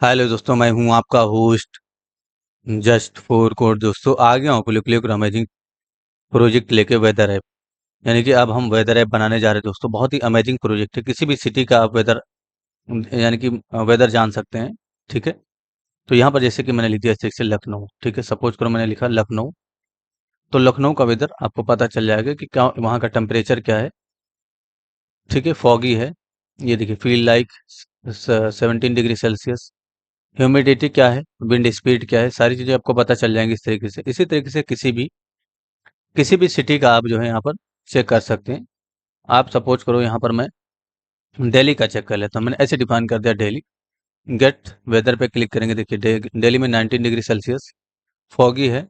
Hello दोस्तों, मैं हूं आपका होस्ट जस्ट फॉर कोड। दोस्तों आ गया हूं क्लिक क्लिक अमेजिंग प्रोजेक्ट लेके वेदर ऐप। यानी कि अब हम वेदर ऐप बनाने जा रहे हैं दोस्तों। बहुत ही अमेजिंग प्रोजेक्ट है। किसी भी सिटी का आप वेदर यानी कि वेदर जान सकते हैं। ठीक है, तो यहाँ पर जैसे कि मैंने लिख दिया जैसे लखनऊ। ठीक है, सपोज करो मैंने लिखा लखनऊ, तो लखनऊ का वेदर आपको पता चल जाएगा कि क्या वहाँ का टेम्परेचर क्या है। ठीक है, फॉगी है, ये देखिए feel like 17 degree Celsius. Humidity क्या है, विंड स्पीड क्या है, सारी चीज़ें आपको पता चल जाएंगी इस तरीके से। इसी तरीके से किसी भी सिटी का आप जो है यहाँ पर चेक कर सकते हैं। आप सपोज करो यहाँ पर मैं दिल्ली का चेक कर लेता हूँ। मैंने ऐसे डिफाइन कर दिया दिल्ली। गेट वेदर पे क्लिक करेंगे, देखिए दिल्ली में 19 डिग्री सेल्सियस, फॉगी है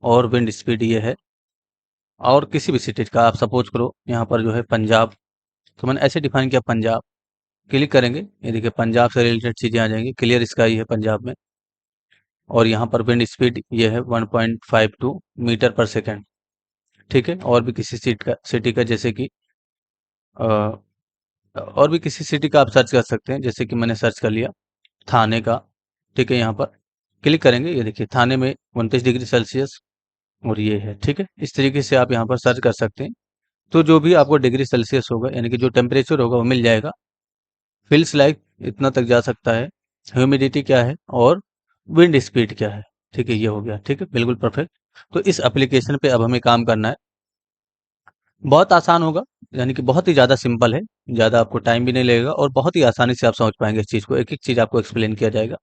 और विंड स्पीड ये है। और किसी भी सिटी का आप सपोज करो यहाँ पर जो है पंजाब, तो मैंने ऐसे डिफाइन किया पंजाब। क्लिक करेंगे, ये देखिए पंजाब से रिलेटेड चीज़ें आ जाएंगी। क्लियर स्काई है पंजाब में, और यहाँ पर विंड स्पीड ये है 1.52 मीटर पर सेकेंड। ठीक है, और भी किसी सिटी का जैसे कि और भी किसी सिटी का आप सर्च कर सकते हैं। जैसे कि मैंने सर्च कर लिया थाने का। ठीक है, यहाँ पर क्लिक करेंगे, ये देखिए थाने में 29 डिग्री सेल्सियस और ये है। ठीक है, इस तरीके से आप यहाँ पर सर्च कर सकते हैं। तो जो भी आपको डिग्री सेल्सियस होगा, यानी कि जो टेम्परेचर होगा वो मिल जाएगा। फील्स लाइक इतना तक जा सकता है, ह्यूमिडिटी क्या है और विंड स्पीड क्या है। ठीक है, ये हो गया। ठीक है, बिल्कुल परफेक्ट। तो इस एप्लीकेशन पे अब हमें काम करना है। बहुत आसान होगा, यानी कि बहुत ही ज़्यादा सिंपल है। ज़्यादा आपको टाइम भी नहीं लगेगा और बहुत ही आसानी से आप समझ पाएंगे इस चीज़ को। एक एक चीज़ आपको एक्सप्लेन किया जाएगा।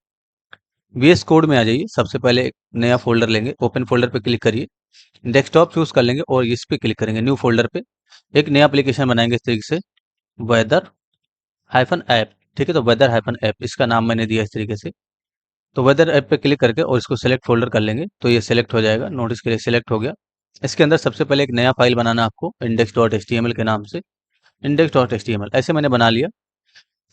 वीएस कोड में आ जाइए। सबसे पहले एक नया फोल्डर लेंगे, ओपन फोल्डर पे क्लिक करिए, डेस्कटॉप चूज कर लेंगे और इस पे क्लिक करेंगे, न्यू फोल्डर पे एक नया एप्लीकेशन बनाएंगे इस तरीके से, वेदर हाइफन ऐप। ठीक है, तो वेदर हाइफन ऐप इसका नाम मैंने दिया इस तरीके से। तो वेदर ऐप पे क्लिक करके और इसको सेलेक्ट फोल्डर कर लेंगे, तो ये सेलेक्ट हो जाएगा। नोटिस के लिए सेलेक्ट हो गया। इसके अंदर सबसे पहले एक नया फाइल बनाना है आपको, index.html के नाम से। index.html ऐसे मैंने बना लिया।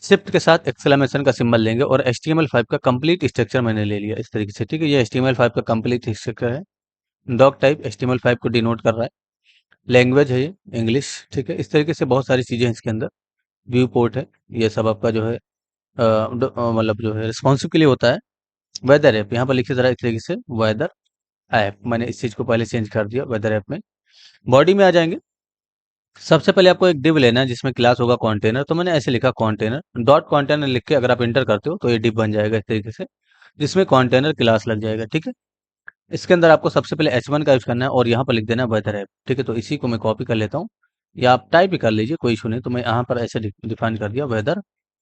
शिफ्ट के साथ एक्सक्लेमेशन का सिंबल लेंगे और HTML5 का कंप्लीट स्ट्रक्चर मैंने ले लिया इस तरीके से। ठीक है, ये HTML5 का कंप्लीट स्ट्रक्चर है। डॉक टाइप HTML5 को डिनोट कर रहा है। लैंग्वेज है ये इंग्लिश। ठीक है, इस तरीके से बहुत सारी चीज़ें हैं इसके अंदर। व्यू पोर्ट है, ये सब आपका जो है मतलब जो है रिस्पॉन्सिव के लिए होता है। वेदर ऐप यहाँ पर लिखिए ज़रा इस तरीके से, वेदर ऐप। मैंने इस चीज़ को पहले चेंज कर दिया वेदर ऐप में। बॉडी में आ जाएंगे। सबसे पहले आपको एक डिव लेना है जिसमें क्लास होगा कंटेनर, तो मैंने ऐसे लिखा कंटेनर डॉट कंटेनर लिख के अगर आप इंटर करते हो तो ये डिव बन जाएगा इस तरीके से, जिसमें कंटेनर क्लास लग जाएगा। ठीक है, इसके अंदर आपको सबसे पहले H1 का यूज करना है और यहाँ पर लिख देना है वेदर ऐप। ठीक है, तो इसी को मैं कॉपी कर लेता हूँ, या आप टाइप ही कर लीजिए, कोई इशू नहीं। तो मैं यहाँ पर ऐसे डिफाइन कर दिया, वेदर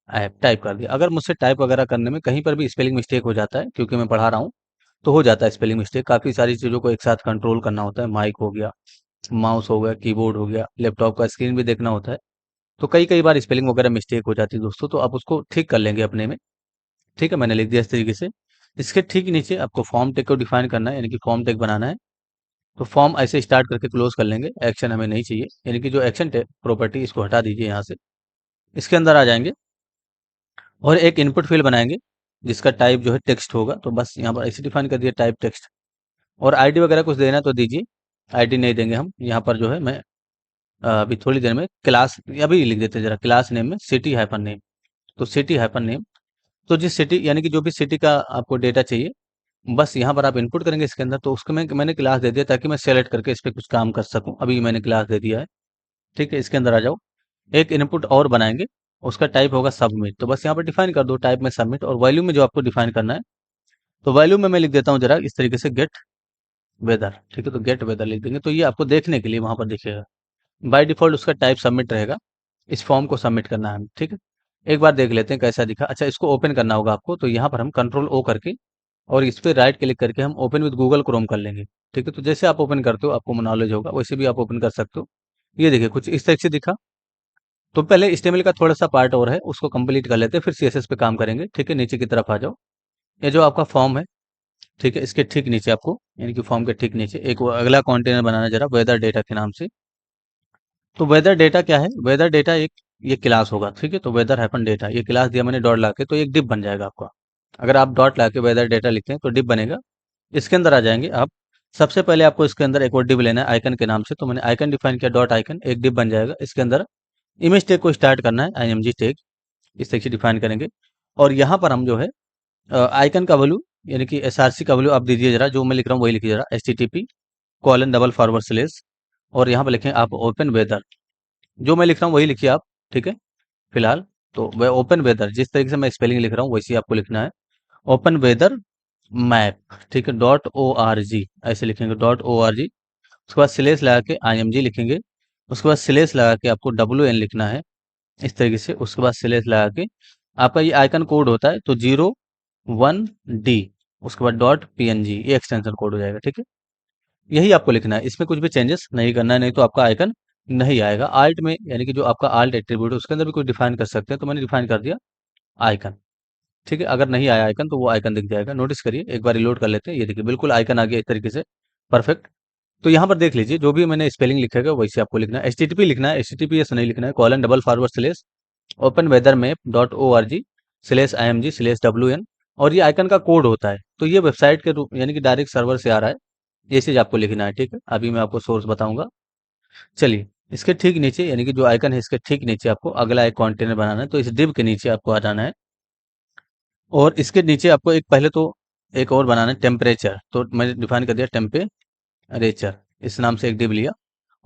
ऐप टाइप कर दिया। अगर मुझसे टाइप वगैरह करने में कहीं पर भी स्पेलिंग मिस्टेक हो जाता है, क्योंकि मैं पढ़ा रहा हूँ, तो हो जाता है स्पेलिंग मिस्टेक। काफ़ी सारी चीज़ों को एक साथ कंट्रोल करना होता है, माइक हो गया, माउस हो गया, कीबोर्ड हो गया, लैपटॉप का स्क्रीन भी देखना होता है। तो कई कई बार स्पेलिंग वगैरह मिस्टेक हो जाती है दोस्तों, तो आप उसको ठीक कर लेंगे अपने में। ठीक है, मैंने लिख दिया इस तरीके से। इसके ठीक नीचे आपको फॉर्म टेक को डिफाइन करना है, यानी कि फॉर्म टेक बनाना है। तो फॉर्म ऐसे स्टार्ट करके क्लोज कर लेंगे, एक्शन हमें नहीं चाहिए, यानी कि जो एक्शन प्रॉपर्टी इसको हटा दीजिए यहाँ से। इसके अंदर आ जाएंगे और एक इनपुट फील्ड बनाएंगे जिसका टाइप जो है टेक्स्ट होगा। तो बस यहाँ पर ऐसे डिफाइन कर दिया, टाइप टेक्स्ट। और आईडी वगैरह कुछ देना है तो दीजिए, आईडी नहीं देंगे हम। यहाँ पर जो है मैं अभी थोड़ी देर में क्लास अभी लिख देते हैं जरा, क्लास नेम में सिटी हाइपन नेम। तो सिटी हाइपन नेम, तो जिस सिटी यानी कि जो भी सिटी का आपको डेटा चाहिए, बस यहाँ पर आप इनपुट करेंगे इसके अंदर। तो उसको मैंने क्लास दे दिया ताकि मैं सेलेक्ट करके इस पर कुछ काम कर सकूं। अभी मैंने क्लास दे दिया है। ठीक है, इसके अंदर आ जाओ। एक इनपुट और बनाएंगे, उसका टाइप होगा सबमिट। तो बस यहाँ पर डिफाइन कर दो टाइप में सबमिट, और वैल्यू में जो आपको डिफाइन करना है, तो वैल्यू में मैं लिख देता हूँ जरा इस तरीके से, गेट वेदर। ठीक है, तो गेट वेदर लिख देंगे, तो ये आपको देखने के लिए वहां पर दिखेगा। बाय डिफॉल्ट उसका टाइप सबमिट रहेगा। इस फॉर्म को सबमिट करना है हमें। ठीक है, एक बार देख लेते हैं कैसा दिखा। अच्छा, इसको ओपन करना होगा आपको, तो यहाँ पर हम कंट्रोल ओ करके और इस पे राइट क्लिक करके हम ओपन विद गूगल क्रोम कर लेंगे। ठीक है, तो जैसे आप ओपन करते हो आपको नॉलेज होगा, वैसे भी आप ओपन कर सकते हो। ये देखिए कुछ इस तरह से दिखा। तो पहले HTML का थोड़ा सा पार्ट और है, उसको कंप्लीट कर लेते हैं, फिर CSS पे काम करेंगे। ठीक है, नीचे की तरफ आ जाओ। ये जो आपका फॉर्म है, ठीक है, इसके ठीक नीचे आपको, यानी कि फॉर्म के ठीक नीचे एक वो अगला कंटेनर बनाना है जरा, वेदर डेटा के नाम से। तो वेदर डेटा क्या है, वेदर डेटा एक ये क्लास होगा। ठीक है, तो वेदर हैपन डेटा ये क्लास दिया मैंने डॉट लाके, तो एक डिप बन जाएगा आपका। अगर आप डॉट लाके वेदर डेटा लिखते हैं तो डिप बनेगा। इसके अंदर आ जाएंगे आप। सबसे पहले आपको इसके अंदर एक और डिव लेना है आइकन के नाम से, तो मैंने आइकन डिफाइन किया, डॉट आइकन, एक डिव बन जाएगा। इसके अंदर इमेज टैग को स्टार्ट करना है, IMG टैग इस तरीके से डिफाइन करेंगे। और यहाँ पर हम जो है आइकन का वैल्यू यानी कि एसआरसी का वैल्यू आप दीजिए जरा, जो मैं लिख रहा हूँ वही लिखिए जरा, http:// और यहाँ पर लिखें आप ओपन वेदर, जो मैं लिख रहा हूँ वही लिखिए आप, ठीक है। फिलहाल तो वह ओपन वेदर, जिस तरीके से मैं स्पेलिंग लिख रहा हूँ वैसे ही आपको लिखना है, ओपन वेदर मैप, ठीक है, .org ऐसे लिखेंगे, .org। उसके बाद स्लेश लगा के IMG लिखेंगे, उसके बाद स्लेश लगा के आपको WN लिखना है इस तरीके से, उसके बाद स्लेश लगा के आपका ये आइकन कोड होता है तो 01D, उसके बाद .png, ये एक्सटेंशन कोड हो जाएगा, ठीक है। यही आपको लिखना है, इसमें कुछ भी चेंजेस नहीं करना है, नहीं तो आपका आइकन नहीं आएगा। आल्ट में यानी कि जो आपका आल्ट एट्रीब्यूट है उसके अंदर भी कुछ डिफाइन कर सकते हैं, तो मैंने डिफाइन कर दिया आइकन, ठीक है। अगर नहीं आया आइकन तो वो आइकन दिख जाएगा, नोटिस करिए, एक बार रिलोड कर लेते हैं, ये देखिए बिल्कुल आइकन आ गया इस तरीके से, परफेक्ट। तो यहाँ पर देख लीजिए जो भी मैंने स्पेलिंग लिखा है वैसे आपको लिखना है, HTTP लिखना है, HTTPS नहीं लिखना है, :// ओपन वेदर मैप .org/img/wn, और ये आइकन का कोड होता है, तो ये वेबसाइट के रूप यानी कि डायरेक्ट सर्वर से आ रहा है, ये चीज आपको लिखना है, ठीक है। अभी मैं आपको सोर्स बताऊंगा। चलिए, इसके ठीक नीचे यानी कि जो आइकन है इसके ठीक नीचे आपको अगला एक कंटेनर बनाना है, तो इस डिव के नीचे आपको आ जाना है, और इसके नीचे आपको एक पहले तो एक और बनाना है, टेम्परेचर, तो मैंने डिफाइन कर दिया टेम्परेचर, इस नाम से एक डिव लिया।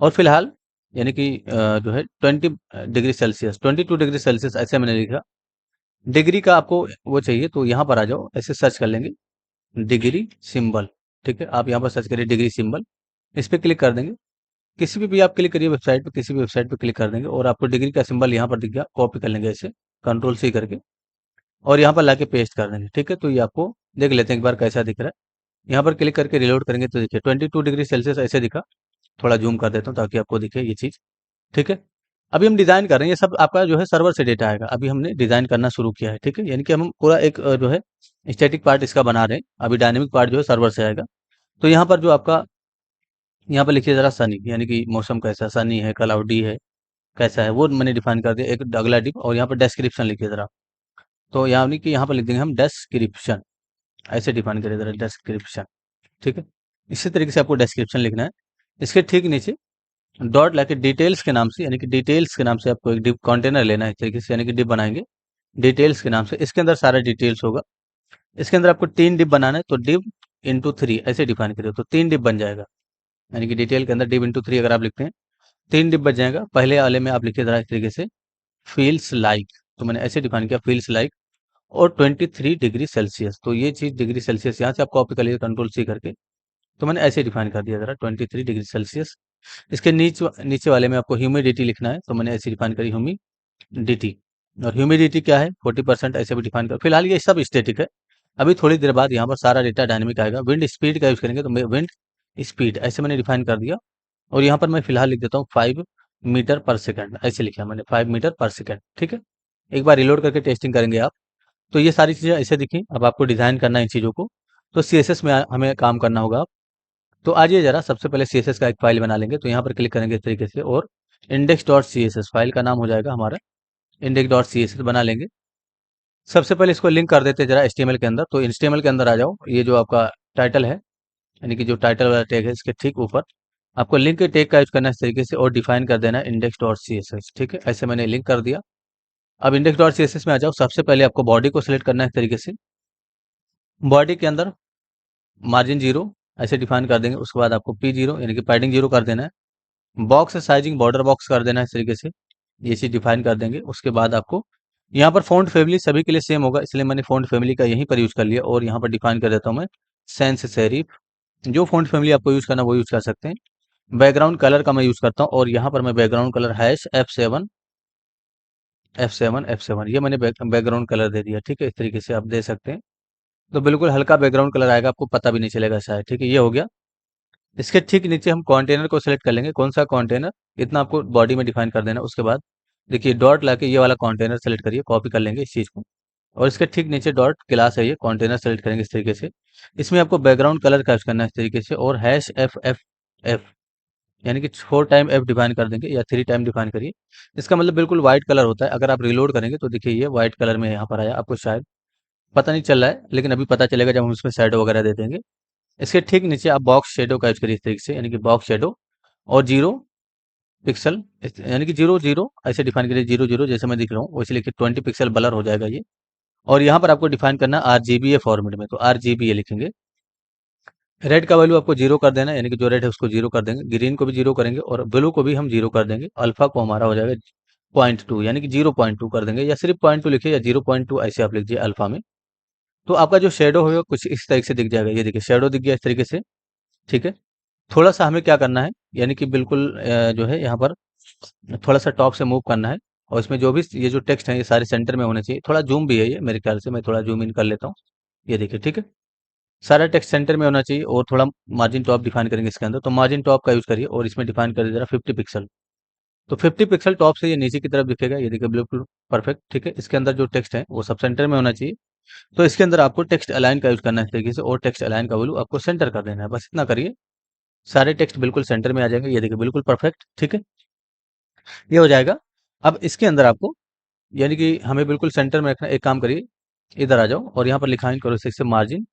और फिलहाल यानी कि जो है 20 डिग्री सेल्सियस, 22 डिग्री सेल्सियस ऐसे मैंने लिखा। डिग्री का आपको वो चाहिए तो यहाँ पर आ जाओ, ऐसे सर्च कर लेंगे डिग्री सिंबल, ठीक है। आप यहाँ पर सर्च करिए डिग्री सिंबल, इस पर क्लिक कर देंगे, किसी भी आप क्लिक करिए वेबसाइट पे, किसी भी वेबसाइट पे क्लिक कर देंगे और आपको डिग्री का सिंबल यहाँ पर दिख गया, कॉपी कर लेंगे ऐसे कंट्रोल C करके और यहाँ पर लाके पेस्ट कर देंगे, ठीक है। तो ये आपको देख लेते हैं एक बार कैसा दिख रहा है। यहाँ पर क्लिक करके रिलोड करेंगे तो देखिए 22 डिग्री सेल्सियस ऐसे दिखा। थोड़ा जूम कर देता हूँ ताकि आपको दिखे ये चीज़, ठीक है। अभी हम डिज़ाइन कर रहे हैं, ये सब आपका जो है सर्वर से डेटा आएगा, अभी हमने डिज़ाइन करना शुरू किया है, ठीक है। यानी कि हम पूरा एक जो है स्टैटिक पार्ट इसका बना रहे हैं, अभी डायनेमिक पार्ट जो है सर्वर से आएगा। तो यहाँ पर जो आपका यहाँ पर लिखिए ज़रा सनी, यानी कि मौसम कैसा, सनी है, क्लाउडी है, कैसा है, वो मैंने डिफाइन कर दिया, एक अगला डिप, और यहाँ पर डिस्क्रिप्शन लिखिए ज़रा। तो यानी कि यहाँ पर लिख देंगे हम डिस्क्रिप्शन, ऐसे डिफाइन करिए ज़रा डिस्क्रिप्शन, ठीक है। इसी तरीके से आपको डिस्क्रिप्शन लिखना है। इसके ठीक नीचे डॉट लाके डिटेल्स के नाम से, यानी कि डिटेल्स के नाम से आपको एक डिप कंटेनर लेना है इस तरीके से, यानी कि डिप बनाएंगे डिटेल्स के नाम से, इसके अंदर सारा डिटेल्स होगा। इसके अंदर आपको 3 डिप बनाना है, तो डिप इंटू 3 ऐसे डिफाइन करिए, तो 3 डिप बन जाएगा, यानी कि डिटेल के अंदर डिप इंटू 3 अगर आप लिखते हैं 3 डिप बच जाएगा। पहले वाले में आप लिखिए जरा इस तरीके से फील्स लाइक, तो मैंने ऐसे डिफाइन किया फील्स लाइक, और 23 डिग्री सेल्सियस, तो ये चीज डिग्री सेल्सियस यहाँ से आप कॉपी कर लीजिए कंट्रोल C करके, तो मैंने ऐसे डिफाइन कर दिया जरा 23 डिग्री सेल्सियस। इसके नीचे वाले में आपको ह्यूमिडिटी लिखना है, तो मैंने ऐसे डिफाइन करी ह्यूमिडिटी, और ह्यूमिडिटी क्या है 40%, ऐसे भी डिफाइन कर। फिलहाल ये सब स्टेटिक है, अभी थोड़ी देर बाद यहाँ पर सारा डेटा डायनेमिक आएगा। विंड स्पीड का यूज करेंगे, तो विंड स्पीड ऐसे मैंने डिफाइन कर दिया, और यहाँ पर मैं फिलहाल लिख देता हूँ 5 मीटर पर सेकेंड, ऐसे लिखा मैंने 5 मीटर पर सेकेंड, ठीक है। एक बार रिलोड करके टेस्टिंग करेंगे आप, तो ये सारी चीज़ें ऐसे दिखी। अब आपको डिज़ाइन करना है इन चीज़ों को, तो CSS में हमें काम करना होगा। तो आइए जरा सबसे पहले CSS का एक फाइल बना लेंगे, तो यहाँ पर क्लिक करेंगे इस तरीके से, और index.css फाइल का नाम हो जाएगा हमारा, index.css बना लेंगे। सबसे पहले इसको लिंक कर देते हैं जरा HTML के अंदर, तो HTML के अंदर आ जाओ, ये जो आपका टाइटल है, यानी कि जो टाइटल वाला टैग है इसके ठीक ऊपर आपको लिंक के टैग का यूज करना है इस तरीके से, और डिफाइन कर देना है index.css, ठीक है। ऐसे मैंने लिंक कर दिया। अब index.css में आ जाओ, सबसे पहले आपको बॉडी को सिलेक्ट करना है इस तरीके से, बॉडी के अंदर मार्जिन 0 ऐसे डिफाइन कर देंगे, उसके बाद आपको P0 यानी कि पैडिंग 0 कर देना है, बॉक्स साइजिंग बॉर्डर बॉक्स कर देना है इस तरीके से, ये चीज डिफाइन कर देंगे। उसके बाद आपको यहाँ पर फ़ॉन्ट फैमिली सभी के लिए सेम होगा, इसलिए मैंने फ़ॉन्ट फैमिली का यहीं पर यूज कर लिया, और यहाँ पर डिफाइन कर देता हूँ मैं सेंस सेरिफ। जो फ़ॉन्ट फैमिली आपको यूज करना वो यूज कर सकते हैं। बैकग्राउंड कलर का मैं यूज करता हूँ, और यहाँ पर मैं बैकग्राउंड कलर F7 ये मैंने बैकग्राउंड कलर दे दिया, ठीक है। इस तरीके से आप दे सकते हैं, तो बिल्कुल हल्का बैकग्राउंड कलर आएगा, आपको पता भी नहीं चलेगा शायद, ठीक है। ये हो गया। इसके ठीक नीचे हम कंटेनर को सिलेक्ट कर लेंगे, कौन सा कंटेनर, इतना आपको बॉडी में डिफाइन कर देना। उसके बाद देखिए डॉट लाके ये वाला कंटेनर सेलेक्ट करिए, कॉपी कर लेंगे इस चीज को, और इसके ठीक नीचे डॉट क्लास है, ये कंटेनर सेलेक्ट करेंगे इस तरीके से। इसमें आपको बैकग्राउंड कलर का यूज करना है इस तरीके से, और #FFF यानी कि 4 टाइम F डिफाइन कर देंगे, या 3 टाइम डिफाइन करिए। इसका मतलब बिल्कुल व्हाइट कलर होता है, अगर आप रिलोड करेंगे तो देखिए ये व्हाइट कलर में यहाँ पर आया, आपको शायद पता नहीं चल रहा है, लेकिन अभी पता चलेगा जब हम उसमें शैडो वगैरह दे देंगे। इसके ठीक नीचे आप बॉक्स शेडो का यूज करिए इस तरीके से, यानी कि बॉक्स शेडो, और 0 पिक्सल, यानी कि 0 0 ऐसे डिफाइन करिए, 0 0 जैसे मैं दिख रहा हूँ वैसे लिखिए, 20 पिक्सल ब्लर हो जाएगा ये, और यहाँ पर आपको डिफाइन करना है RGBA फॉर्मेट में, तो RGBA लिखेंगे। रेड का वैल्यू आपको जीरो कर देना है, यानी कि जो रेड है उसको जीरो कर देंगे, ग्रीन को भी जीरो करेंगे और ब्लू को भी हम जीरो कर देंगे। अल्फा को हमारा हो जाएगा 0.2, यानी कि 0.2 कर देंगे, या सिर्फ 0.2 लिखिए या 0.2 ऐसे आप लिख दिए अल्फा में। तो आपका जो शेडो होगा कुछ इस तरीके से दिख जाएगा। ये देखिए शेडो दिख गया इस तरीके से, ठीक है। थोड़ा सा हमें क्या करना है, यानी कि बिल्कुल जो है यहाँ पर थोड़ा सा टॉप से मूव करना है, और इसमें जो भी ये जो टेक्स्ट है ये सारे सेंटर में होने चाहिए। थोड़ा जूम भी है ये मेरे ख्याल से, मैं थोड़ा जूम इन कर लेता हूँ। ये देखिए, ठीक है। सारा टेक्स्ट सेंटर में होना चाहिए, और थोड़ा मार्जिन टॉप डिफाइन करेंगे इसके अंदर, तो मार्जिन टॉप का यूज करिए और इसमें डिफाइन कर दीजिए 50 पिक्सल। तो 50 पिक्सल टॉप से ये नीचे की तरफ दिखेगा, ये देखिए बिल्कुल परफेक्ट, ठीक है। इसके अंदर जो टेक्स्ट है वो सब सेंटर में होना चाहिए। तो इसके अंदर आपको टेक्स्ट अलाइन का यूज करना है इस तरीके से, और टेक्स्ट अलाइन का वैल्यू आपको सेंटर कर देना है, बस इतना करिए। सारे टेक्स्ट बिल्कुल सेंटर में आ जाएंगे, ये देखिए बिल्कुल परफेक्ट, ठीक है। ये हो जाएगा। अब इसके अंदर आपको, यानी कि हमें बिल्कुल सेंटर में रखना। एक काम करिए, इधर आ जाओ और यहाँ पर लिखाइन करो से मार्जिन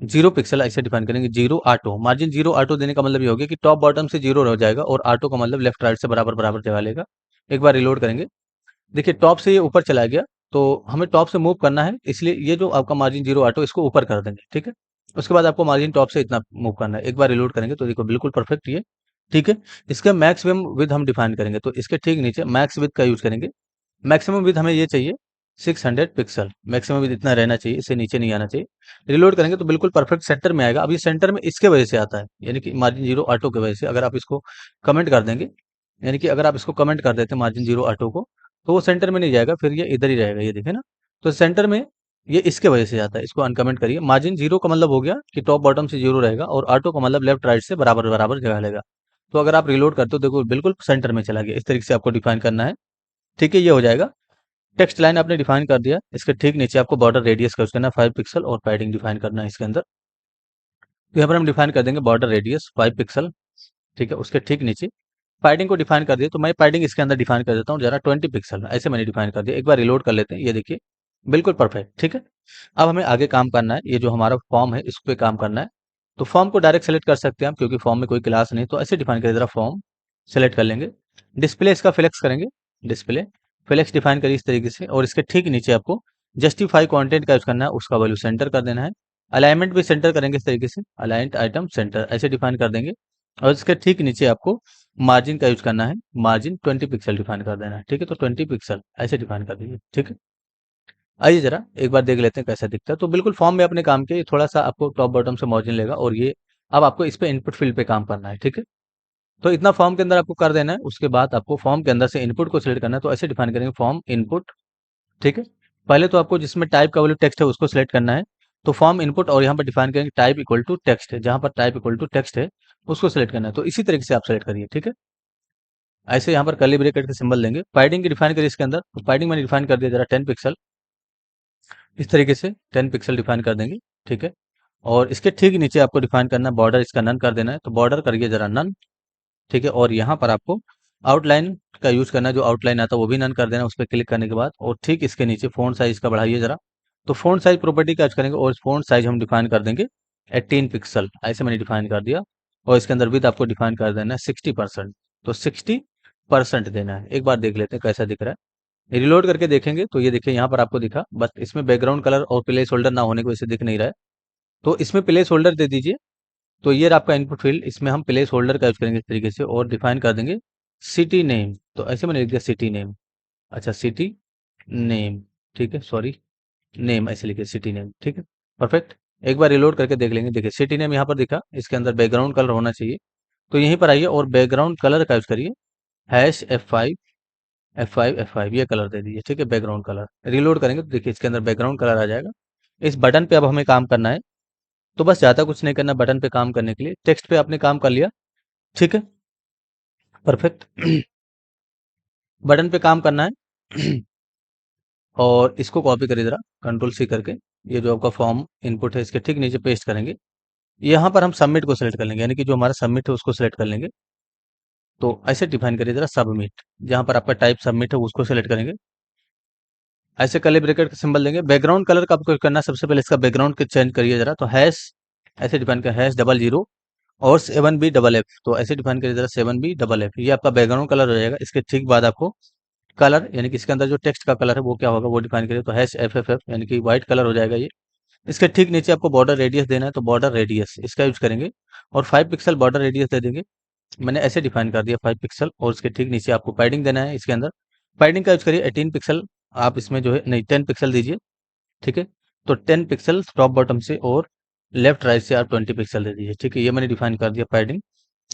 0 पिक्सल ऐसे डिफाइन करेंगे। Zero auto, margin zero auto देने का मतलब ये हो गया कि टॉप बॉटम से जीरो रह जाएगा, और ऑटो का मतलब लेफ्ट राइट से बराबर बराबर जगह लेगा। एक बार रिलोड करेंगे, देखिए टॉप से ये ऊपर चला गया, तो हमें टॉप से मूव करना है, इसलिए ये जो आपका मार्जिन जीरो ऑटो इसको ऊपर कर देंगे, ठीक है। उसके बाद आपको मार्जिन टॉप से इतना मूव करना है। एक बार रिलोड करेंगे तो देखो बिल्कुल परफेक्ट ये, ठीक है। इसका मैक्सिमम विद हम डिफाइन करेंगे, तो इसके ठीक नीचे मैक्स विद का यूज करेंगे। मैक्सिमम विद हमें ये चाहिए 600 पिक्सल, मैक्सिमम विद इतना रहना चाहिए, इससे नीचे नहीं आना चाहिए। रिलोड करेंगे तो बिल्कुल परफेक्ट सेंटर में आएगा। अब ये सेंटर में इसके वजह से आता है, यानी कि मार्जिन जीरो ऑटो की वजह से। अगर आप इसको कमेंट कर देंगे, यानी कि अगर आप इसको कमेंट कर देते हैं मार्जिन जीरो ऑटो को, तो वो सेंटर में नहीं जाएगा, फिर ये इधर ही रहेगा, ये देखिए ना। तो सेंटर में ये इसके वजह से आता है, इसको अनकमेंट करिए। मार्जिन जीरो का मतलब हो गया कि टॉप बॉटम से जीरो रहेगा, और ऑटो का मतलब लेफ्ट राइट से बराबर बराबर जगह लेगा। तो अगर आप रिलोड करते हो देखो बिल्कुल सेंटर में चला गया। इस तरीके से आपको डिफाइन करना है, ठीक है। ये हो जाएगा। टेक्स्ट लाइन आपने डिफाइन कर दिया, इसके ठीक नीचे आपको बॉर्डर रेडियस का यूज करना है 5 पिक्सल, और पैडिंग डिफाइन करना है इसके अंदर। तो यहाँ पर हम डिफाइन कर देंगे बॉर्डर रेडियस 5 पिक्सल, ठीक है। उसके ठीक नीचे पैडिंग को डिफाइन कर दिया, तो मैं पैडिंग इसके अंदर डिफाइन कर देता हूँ जरा 20 पिक्सल, ऐसे मैंने डिफाइन कर दिया। एक बार रिलोड कर लेते हैं, ये देखिए बिल्कुल परफेक्ट, ठीक है। अब हमें आगे काम करना है, ये जो हमारा फॉर्म है इस पे काम करना है। तो फॉर्म को डायरेक्ट सेलेक्ट कर सकते हैं हम, क्योंकि फॉर्म में कोई क्लास नहीं, तो ऐसे डिफाइन करिए जरा फॉर्म सेलेक्ट कर लेंगे। डिस्प्ले इसका फ्लेक्स करेंगे, डिस्प्ले फ्लेक्स डिफाइन करिए इस तरीके से, और इसके ठीक नीचे आपको जस्टिफाई कंटेंट का यूज करना है, उसका वैल्यू सेंटर कर देना है। अलाइनमेंट भी सेंटर करेंगे इस तरीके से, अलाइंट आइटम सेंटर ऐसे डिफाइन कर देंगे। और इसके ठीक नीचे आपको मार्जिन का यूज करना है, मार्जिन 20 पिक्सल डिफाइन कर देना है, ठीक है। तो 20 पिक्सल ऐसे डिफाइन कर दीजिए, ठीक है। आइए जरा एक बार देख लेते हैं कैसा दिखता है। तो बिल्कुल फॉर्म में अपने काम के थोड़ा सा आपको टॉप बॉटम से मार्जिन लेगा, और ये अब आपको इस पे इनपुट फील्ड पे काम करना है, ठीक है। तो इतना फॉर्म के अंदर आपको कर देना है। उसके बाद आपको फॉर्म के अंदर से इनपुट को सिलेक्ट करना है, तो ऐसे डिफाइन करेंगे फॉर्म इनपुट, ठीक है। पहले तो आपको जिसमें टाइप का वैल्यू टेक्स्ट है उसको सिलेक्ट करना है, तो फॉर्म इनपुट, और यहाँ पर डिफाइन करेंगे टाइप इक्वल टू टेक्स्ट है, जहां पर टाइप इक्वल टू टेक्स्ट है उसको सिलेक्ट करना है। तो इसी तरीके से आप सेलेक्ट करिए, ठीक है। ऐसे यहाँ पर कर्ली ब्रैकेट का सिंबल देंगे, पैडिंग की डिफाइन करिए इसके अंदर। तो पैडिंग मैंने डिफाइन कर दिया जरा 10 पिक्सल, इस तरीके से 10 पिक्सल डिफाइन कर देंगे, ठीक है। और इसके ठीक नीचे आपको डिफाइन करना है बॉर्डर, इसका नन कर देना है, तो बॉर्डर करिए जरा नन, ठीक है। और यहाँ पर आपको आउटलाइन का यूज करना है, जो आउटलाइन आता है वो भी नन कर देना उस पर क्लिक करने के बाद। और ठीक इसके नीचे फ़ॉन्ट साइज का बढ़ाइए जरा, तो फ़ॉन्ट साइज प्रॉपर्टी का यूज करेंगे, और फ़ॉन्ट साइज हम डिफाइन कर देंगे 18 पिक्सल, ऐसे मैंने डिफाइन कर दिया। और इसके अंदर विद आपको डिफाइन कर देना है 60%, तो 60% देना है। एक बार देख लेते हैं कैसा दिख रहा है। रिलोड करके देखेंगे तो ये देखिए यहाँ पर आपको दिखा, बस इसमें बैकग्राउंड कलर और प्लेस होल्डर ना होने की वजह से दिख नहीं रहा है, तो इसमें प्लेस होल्डर दे दीजिए। तो ये रहा आपका इनपुट फील्ड, इसमें हम प्लेस होल्डर का यूज करेंगे इस तरीके से, और डिफाइन कर देंगे सिटी नेम, तो ऐसे मैंने लिख दिया सिटी नेम। अच्छा सिटी नेम, ठीक है, सॉरी नेम ऐसे लिखे सिटी नेम, ठीक है, परफेक्ट। एक बार रिलोड करके देख लेंगे, देखिए सिटी नेम यहाँ पर दिखा, इसके अंदर बैकग्राउंड कलर होना चाहिए। तो यहीं पर आइए और बैकग्राउंड कलर का यूज करिए, F5 ये कलर दे दीजिए, ठीक है, बैकग्राउंड कलर। रिलोड करेंगे तो देखिए इसके अंदर बैकग्राउंड कलर आ जाएगा। इस बटन पे अब हमें काम करना है, तो बस ज़्यादा कुछ नहीं करना बटन पे काम करने के लिए। टेक्स्ट पे आपने काम कर लिया, ठीक है, परफेक्ट। बटन पे काम करना है और इसको कॉपी करिए जरा कंट्रोल C करके, ये जो आपका फॉर्म इनपुट है इसके ठीक नीचे पेस्ट करेंगे। यहाँ पर हम सबमिट को सिलेक्ट कर लेंगे, यानी कि जो हमारा सबमिट है उसको सिलेक्ट कर लेंगे। तो ऐसे डिफाइन करिए जरा सबमिट, जहाँ पर आपका टाइप सबमिट है उसको सिलेक्ट करेंगे। ऐसे कर्ली ब्रैकेट का सिंबल देंगे। बैकग्राउंड कलर का आपको करना है, सबसे पहले इसका बैकग्राउंड के चेंज करिए जरा, तो हैश ऐसे डिफाइन कर #00 और 7B FF, तो ऐसे डिफाइन करिए जरा 7B FF, ये आपका बैकग्राउंड कलर हो जाएगा। इसके ठीक बाद आपको कलर यानी कि इसके अंदर जो टेक्स्ट का कलर है वो क्या होगा वो डिफाइन करिए, तो हैश एफ एफ एफ यानी कि व्हाइट कलर हो जाएगा ये। इसके ठीक नीचे आपको बॉर्डर रेडियस देना है, तो बॉर्डर रेडियस इसका यूज करेंगे और 5 पिक्सल बॉर्डर रेडियस दे देंगे। मैंने ऐसे डिफाइन कर दिया 5 पिक्सल, और इसके ठीक नीचे आपको पैडिंग देना है इसके अंदर। पैडिंग का यूज करिए 18 पिक्सल, आप इसमें जो है नहीं 10 पिक्सल दीजिए, ठीक है। तो 10 पिक्सल टॉप बॉटम से और लेफ्ट राइट से आप 20 पिक्सल दे दीजिए, ठीक है। ये मैंने डिफाइन कर दिया पैडिंग।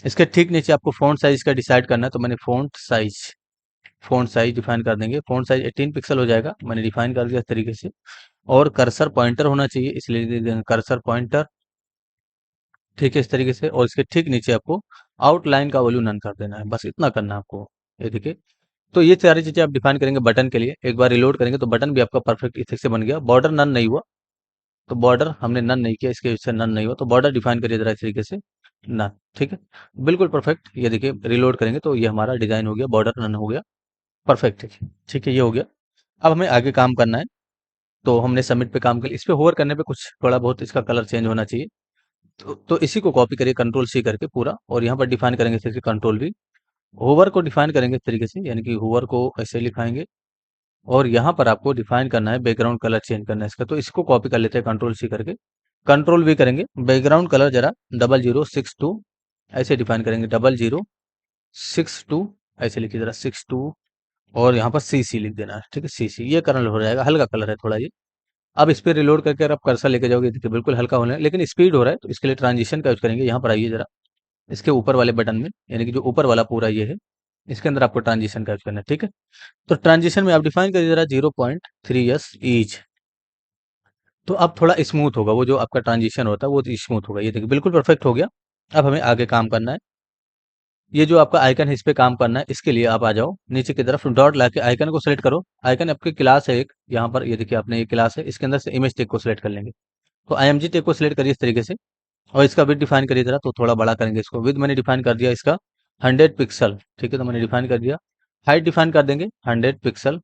इसके ठीक नीचे आपको फ़ॉन्ट साइज़ का डिसाइड करना है, तो मैंने फ़ॉन्ट साइज़ डिफाइन कर देंगे। फ़ॉन्ट साइज़ 18 पिक्सल हो जाएगा, मैंने डिफाइन कर दिया इस तरीके से। और कर्सर पॉइंटर होना चाहिए, इसलिए दे देंगे कर्सर पॉइंटर, ठीक है, इस तरीके से। और इसके ठीक नीचे आपको आउटलाइन का वॉल्यूम नन कर देना है, बस इतना करना है आपको। ये देखिए, तो ये सारी चीज़ें आप डिफाइन करेंगे बटन के लिए। एक बार रिलोड करेंगे तो बटन भी आपका परफेक्ट इस से बन गया। बॉर्डर नन नहीं हुआ, तो बॉर्डर हमने नन नहीं किया, इसके वजह से नन नहीं हुआ, तो बॉर्डर डिफाइन करिए जरा इस तरीके से, नन, ठीक है, बिल्कुल परफेक्ट। ये देखिए रिलोड करेंगे तो ये हमारा डिजाइन हो गया, बॉर्डर नन हो गया, परफेक्ट है, ठीक है, ये हो गया। अब हमें आगे काम करना है, तो हमने सबमिट पे काम कर लिया। इस पे होवर करने पे कुछ थोड़ा बहुत इसका कलर चेंज होना चाहिए, तो इसी को कॉपी करिए कंट्रोल सी करके पूरा, और यहाँ पर डिफाइन करेंगे इस कंट्रोल वी। होवर को डिफाइन करेंगे इस तरीके से, यानी कि होवर को ऐसे लिखाएंगे, और यहाँ पर आपको डिफाइन करना है बैकग्राउंड कलर चेंज करना है इसका, तो इसको कॉपी कर लेते हैं कंट्रोल सी करके। कंट्रोल वी करेंगे, बैकग्राउंड कलर जरा 0062 ऐसे डिफाइन करेंगे, 0062 ऐसे लिखिए जरा 62, और यहाँ पर CC लिख देना है, ठीक है, CC, ये कलर हो जाएगा, हल्का कलर है थोड़ा ये। अब इस पे रिलोड करके अगर आप कर्सर लेके जाओगे, देखिए बिल्कुल हल्का होने लेकिन स्पीड हो रहा है, तो इसके लिए ट्रांजिशन का यूज करेंगे। यहाँ पर आइए जरा, इसके ऊपर वाले बटन में, यानी कि जो ऊपर वाला पूरा ये है, इसके अंदर आपको ट्रांजिशन का यूज करना है, ठीक है। तो ट्रांजिशन में आप डिफाइन करिए जरा 0.3s ईच, तो अब थोड़ा स्मूथ होगा, वो जो आपका ट्रांजिशन होता है वो स्मूथ होगा। ये देखिए बिल्कुल परफेक्ट हो गया। अब हमें आगे काम करना है, ये जो आपका आइकन है इस पे काम करना है। इसके लिए आप आ जाओ नीचे की तरफ, डॉट लाके आइकन को सिलेक्ट करो। आइकन आपकी क्लास है एक, यहाँ पर ये देखिए आपने ये क्लास है, इसके अंदर से इमेज टेक को सिलेक्ट कर लेंगे। तो IMG टेक को सिलेक्ट करिए इस तरीके से, और इसका विड्थ डिफाइन करिए जरा, तो थोड़ा बड़ा करेंगे इसको। विड्थ मैंने डिफाइन कर दिया इसका 100 पिक्सल, ठीक है, तो मैंने डिफाइन कर दिया। हाइट डिफाइन कर देंगे 100 पिक्सल,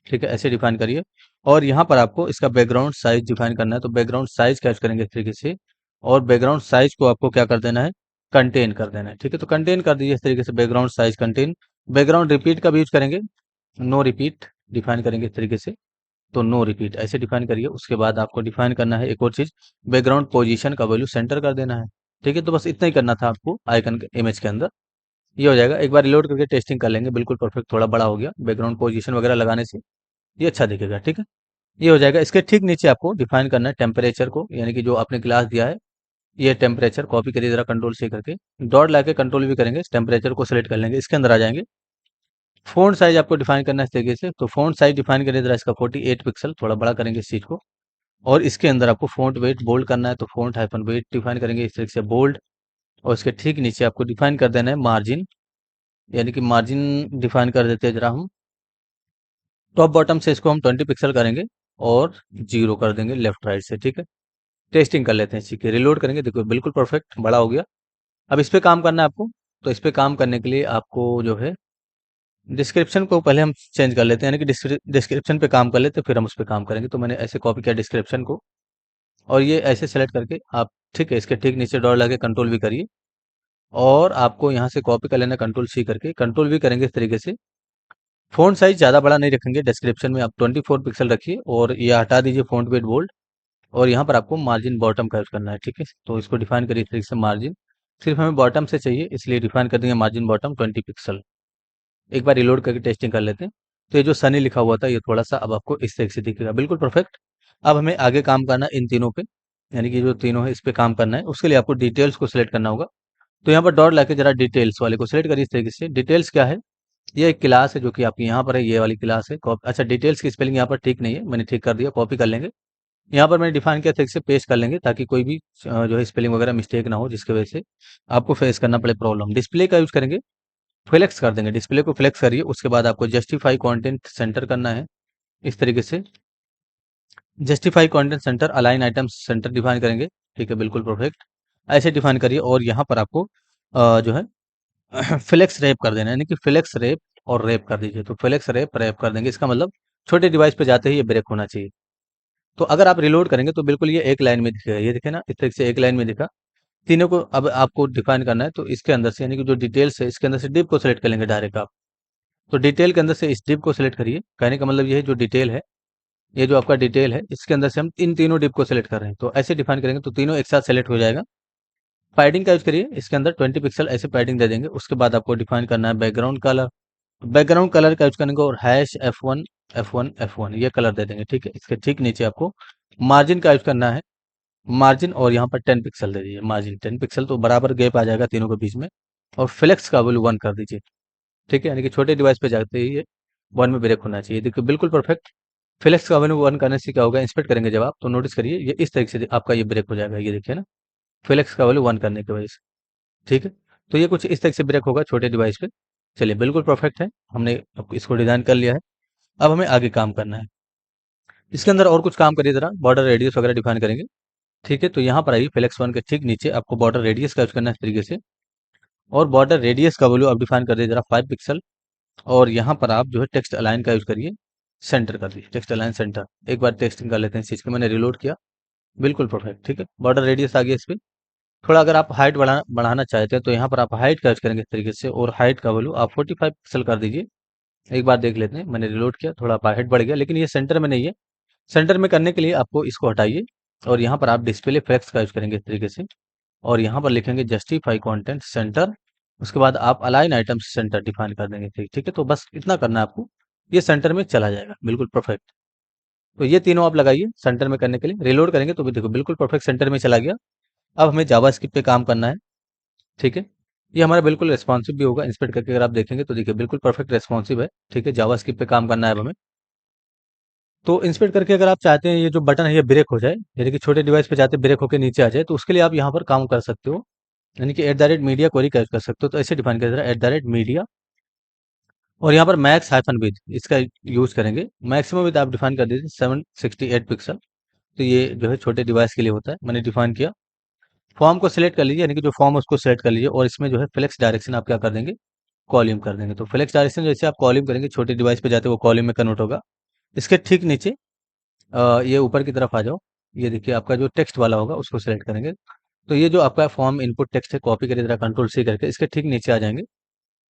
ठीक है, ऐसे डिफाइन करिए। और यहाँ पर आपको इसका बैकग्राउंड साइज डिफाइन करना है, तो बैकग्राउंड साइज कैच करेंगे इस तरीके से, और बैकग्राउंड साइज को आपको क्या कर देना है, कंटेन कर देना है, ठीक है। तो कंटेन कर दीजिए इस तरीके से, background size contain. Background repeat का भी यूज करेंगे, नो रिपीट डिफाइन करेंगे इस तरीके से, तो नो रिपीट ऐसे डिफाइन करिए। उसके बाद आपको डिफाइन करना है एक और चीज, बैकग्राउंड पोजीशन का वैल्यू सेंटर कर देना है, ठीक है। तो बस इतना ही करना था आपको आइकन के इमेज के अंदर, ये हो जाएगा। एक बार रिलोड करके टेस्टिंग कर लेंगे, बिल्कुल परफेक्ट, थोड़ा बड़ा हो गया बैकग्राउंड पोजीशन वगैरह लगाने से, ये अच्छा दिखेगा, ठीक है, ये हो जाएगा। इसके ठीक नीचे आपको डिफाइन करना है टेम्परेचर को, यानी कि जो आपने क्लास दिया है, ये टेम्परेचर कॉपी करिए जरा कंट्रोल से करके, डॉट लाके कंट्रोल भी करेंगे, टेम्परेचर को सिलेक्ट कर लेंगे, इसके अंदर आ जाएंगे। फ़ॉन्ट साइज आपको डिफाइन करना है इस तरीके से, तो फ़ॉन्ट साइज डिफाइन करिए जरा इसका 48 पिक्सल, थोड़ा बड़ा करेंगे इस चीज़ को। और इसके अंदर आपको फ़ॉन्ट वेट बोल्ड करना है, तो फ़ॉन्ट हाइफन वेट डिफाइन करेंगे इस तरीके से, बोल्ड। और इसके ठीक नीचे आपको डिफाइन कर देना है मार्जिन, यानी कि मार्जिन डिफाइन कर देते हैं जरा हम, टॉप बॉटम से इसको हम 20 पिक्सल करेंगे, और 0 कर देंगे लेफ्ट राइट से, ठीक है। टेस्टिंग कर लेते हैं, ठीक है, रिलोड करेंगे, देखो बिल्कुल परफेक्ट बड़ा हो गया। अब इस पे काम करना है आपको, तो इस पे काम करने के लिए आपको जो है डिस्क्रिप्शन को पहले हम चेंज कर लेते हैं, यानी कि डिस्क्रिप्शन पे काम कर लेते हैं, फिर हम उस पे काम करेंगे। तो मैंने ऐसे कॉपी किया डिस्क्रिप्शन को, और ये ऐसे सेलेक्ट करके आप, ठीक है, इसके ठीक नीचे डॉट लगे कंट्रोल भी करिए, और आपको यहाँ से कॉपी कर लेना कंट्रोल सी करके, कंट्रोल भी करेंगे इस तरीके से। फ़ॉन्ट साइज़ ज़्यादा बड़ा नहीं रखेंगे, डिस्क्रिप्शन में आप 24 पिक्सल रखिए, और ये हटा दीजिए फ़ॉन्ट वेट बोल्ड। और यहाँ पर आपको मार्जिन बॉटम का यूज़ करना है, ठीक है। तो इसको डिफाइन करिए इस तरीके से, मार्जिन सिर्फ हमें बॉटम से चाहिए, इसलिए डिफाइन कर देंगे मार्जिन बॉटम 20 पिक्सल। एक बार रिलोड करके टेस्टिंग कर लेते हैं, तो ये जो सनी लिखा हुआ था ये थोड़ा सा अब आपको इस तरीके से दिखेगा, बिल्कुल परफेक्ट। अब हमें आगे काम करना है इन तीनों पे, यानी कि जो तीनों है इस पे काम करना है। उसके लिए आपको डिटेल्स को सिलेक्ट करना होगा, तो यहाँ पर डॉट लाके जरा डिटेल्स वाले को सिलेक्ट करिए इस तरीके से। डिटेल्स क्या है, ये एक क्लास है जो कि आपकी यहाँ पर है, ये वाली क्लास है। अच्छा, डिटेल्स की स्पेलिंग यहाँ पर ठीक नहीं है, मैंने ठीक कर दिया, कॉपी कर लेंगे। यहाँ पर मैंने डिफाइन किया था, इसे पेस्ट कर लेंगे, ताकि कोई भी जो है स्पेलिंग वगैरह मिस्टेक ना हो, जिसकी वजह से आपको फेस करना पड़े प्रॉब्लम। डिस्प्ले का यूज करेंगे, फ्लेक्स कर देंगे, डिस्प्ले को फ्लेक्स करिए। उसके बाद आपको जस्टिफाई कंटेंट सेंटर करना है इस तरीके से, justify content centre, align item centre define करेंगे, ठीक है, बिल्कुल परफेक्ट, ऐसे डिफाइन करिए। और यहाँ पर आपको जो है फ्लेक्स रैप कर देना है, यानी कि फ्लेक्स रैप और रैप कर दीजिए, तो फ्लेक्स रैप रैप कर देंगे, इसका मतलब छोटे डिवाइस पे जाते ही ये ब्रेक होना चाहिए। तो अगर आप रिलोड करेंगे तो बिल्कुल ये एक लाइन में दिखेगा, ये दिखे ना, इस तरीके से एक लाइन में दिखा। तीनों को अब आपको डिफाइन करना है, तो इसके अंदर से, यानी कि जो डिटेल्स है इसके अंदर से डिव को सिलेक्ट कर लेंगे डायरेक्ट आप। तो डिटेल के अंदर से इस डिप को सिलेक्ट करिए। कहने का मतलब ये है जो डिटेल है, ये जो आपका डिटेल है, इसके अंदर से हम इन तीनों डिप को सिलेक्ट कर रहे हैं। तो ऐसे डिफाइन करेंगे तो तीनों एक साथ सेलेक्ट हो जाएगा। पैडिंग का यूज करिए, इसके अंदर 20 पिक्सल ऐसे पैडिंग दे देंगे। उसके बाद आपको डिफाइन करना है बैकग्राउंड कलर। बैकग्राउंड कलर का यूज करेंगे और हैश F1 ये कलर दे देंगे, ठीक है। इसके ठीक नीचे आपको मार्जिन का यूज करना है, मार्जिन, और यहाँ पर 10 पिक्सल दे दीजिए, मार्जिन 10 पिक्सल, तो बराबर गैप आ जाएगा तीनों के बीच में। और फ्लेक्स का वैल्यू 1 कर दीजिए, ठीक है। यानी कि छोटे डिवाइस पे जाते ही ये 1 में ब्रेक होना चाहिए। देखिए बिल्कुल परफेक्ट। फ्लेक्स का वैल्यू 1 करने से क्या होगा, इंस्पेक्ट करेंगे जब आप, तो नोटिस करिए ये इस तरीके से आपका ये ब्रेक हो जाएगा। ये देखिए ना, फ्लेक्स का वैल्यू 1 करने की वजह से, ठीक है। तो ये कुछ इस तरीके से ब्रेक होगा छोटे डिवाइस पे। चलिए बिल्कुल परफेक्ट है, हमने अब इसको डिजाइन कर लिया है। अब हमें आगे काम करना है। इसके अंदर और कुछ काम करिए जरा, बॉर्डर रेडियस वगैरह डिफाइन करेंगे, ठीक है। तो यहाँ पर आइए, फ्लेक्स 1 के ठीक नीचे आपको बॉर्डर रेडियस का यूज करना है इस तरीके से। और बॉर्डर रेडियस का वैल्यू आप डिफाइन कर दीजिए जरा 5 पिक्सल। और यहाँ पर आप जो है टेक्स्ट अलाइन का यूज करिए, सेंटर कर दीजिए, टेक्स्ट अलाइन सेंटर। एक बार टेस्टिंग कर लेते हैं इस चीज की, मैंने रिलोड किया, बिल्कुल परफेक्ट, ठीक है। बॉर्डर रेडियस आ गया इस पे। थोड़ा अगर आप हाइट बढ़ाना चाहते हैं तो यहाँ पर आप हाइट का यूज करेंगे इस तरीके से, और हाइट का वैल्यू आप 45 पिक्सल कर दीजिए। एक बार देख लेते हैं, मैंने रिलोड किया, थोड़ा हाइट बढ़ गया, लेकिन ये सेंटर में नहीं है। सेंटर में करने के लिए आपको इसको हटाइए, और यहाँ पर आप डिस्प्ले फ्लेक्स का यूज करेंगे इस तरीके से। और यहाँ पर लिखेंगे जस्टिफाई कंटेंट सेंटर। उसके बाद आप अलाइन आइटम्स सेंटर डिफाइन कर देंगे, ठीक, ठीक है। तो बस इतना करना है आपको, ये सेंटर में चला जाएगा, बिल्कुल परफेक्ट। तो ये तीनों आप लगाइए सेंटर में करने के लिए। रिलोड करेंगे तो भी देखो बिल्कुल परफेक्ट सेंटर में चला गया। अब हमें जावास्क्रिप्ट पे काम करना है, ठीक है। ये हमारा बिल्कुल रेस्पॉन्सिव भी होगा, इंस्पेक्ट करके अगर आप देखेंगे तो देखिए बिल्कुल परफेक्ट रेस्पॉन्सिव है, ठीक है। जावास्क्रिप्ट पे काम करना है अब हमें। तो इंस्पेक्ट करके अगर आप चाहते हैं ये जो बटन है ये ब्रेक हो जाए, यानी कि छोटे डिवाइस पे जाते ब्रेक होकर नीचे आ जाए, तो उसके लिए आप यहाँ पर काम कर सकते हो, यानी कि @media क्वेरी का यूज कर सकते हो। तो ऐसे डिफाइन कर @media, और यहाँ पर मैक्स हाइफन विद इसका यूज करेंगे। मैक्सिमम विद आप डिफाइन कर दीजिए 768 पिक्सल। तो ये जो है छोटे डिवाइस के लिए होता है, मैंने डिफाइन किया। फॉर्म को सिलेक्ट कर लीजिए, यानी कि जो फॉर्म है उसको सिलेक्ट कर लीजिए, और इसमें जो है फ्लेक्स डायरेक्शन आप क्या कर देंगे, कॉलम कर देंगे। तो फ्लेक्स डायरेक्शन जैसे आप कॉलम करेंगे छोटे डिवाइस पे जाते वो कॉलम में कन्वर्ट होगा। इसके ठीक नीचे ये ऊपर की तरफ आ जाओ, ये देखिए आपका जो टेक्स्ट वाला होगा उसको सिलेक्ट करेंगे। तो ये जो आपका फॉर्म इनपुट टेक्स्ट है, कॉपी करिए जरा कंट्रोल C करके, इसके ठीक नीचे आ जाएंगे।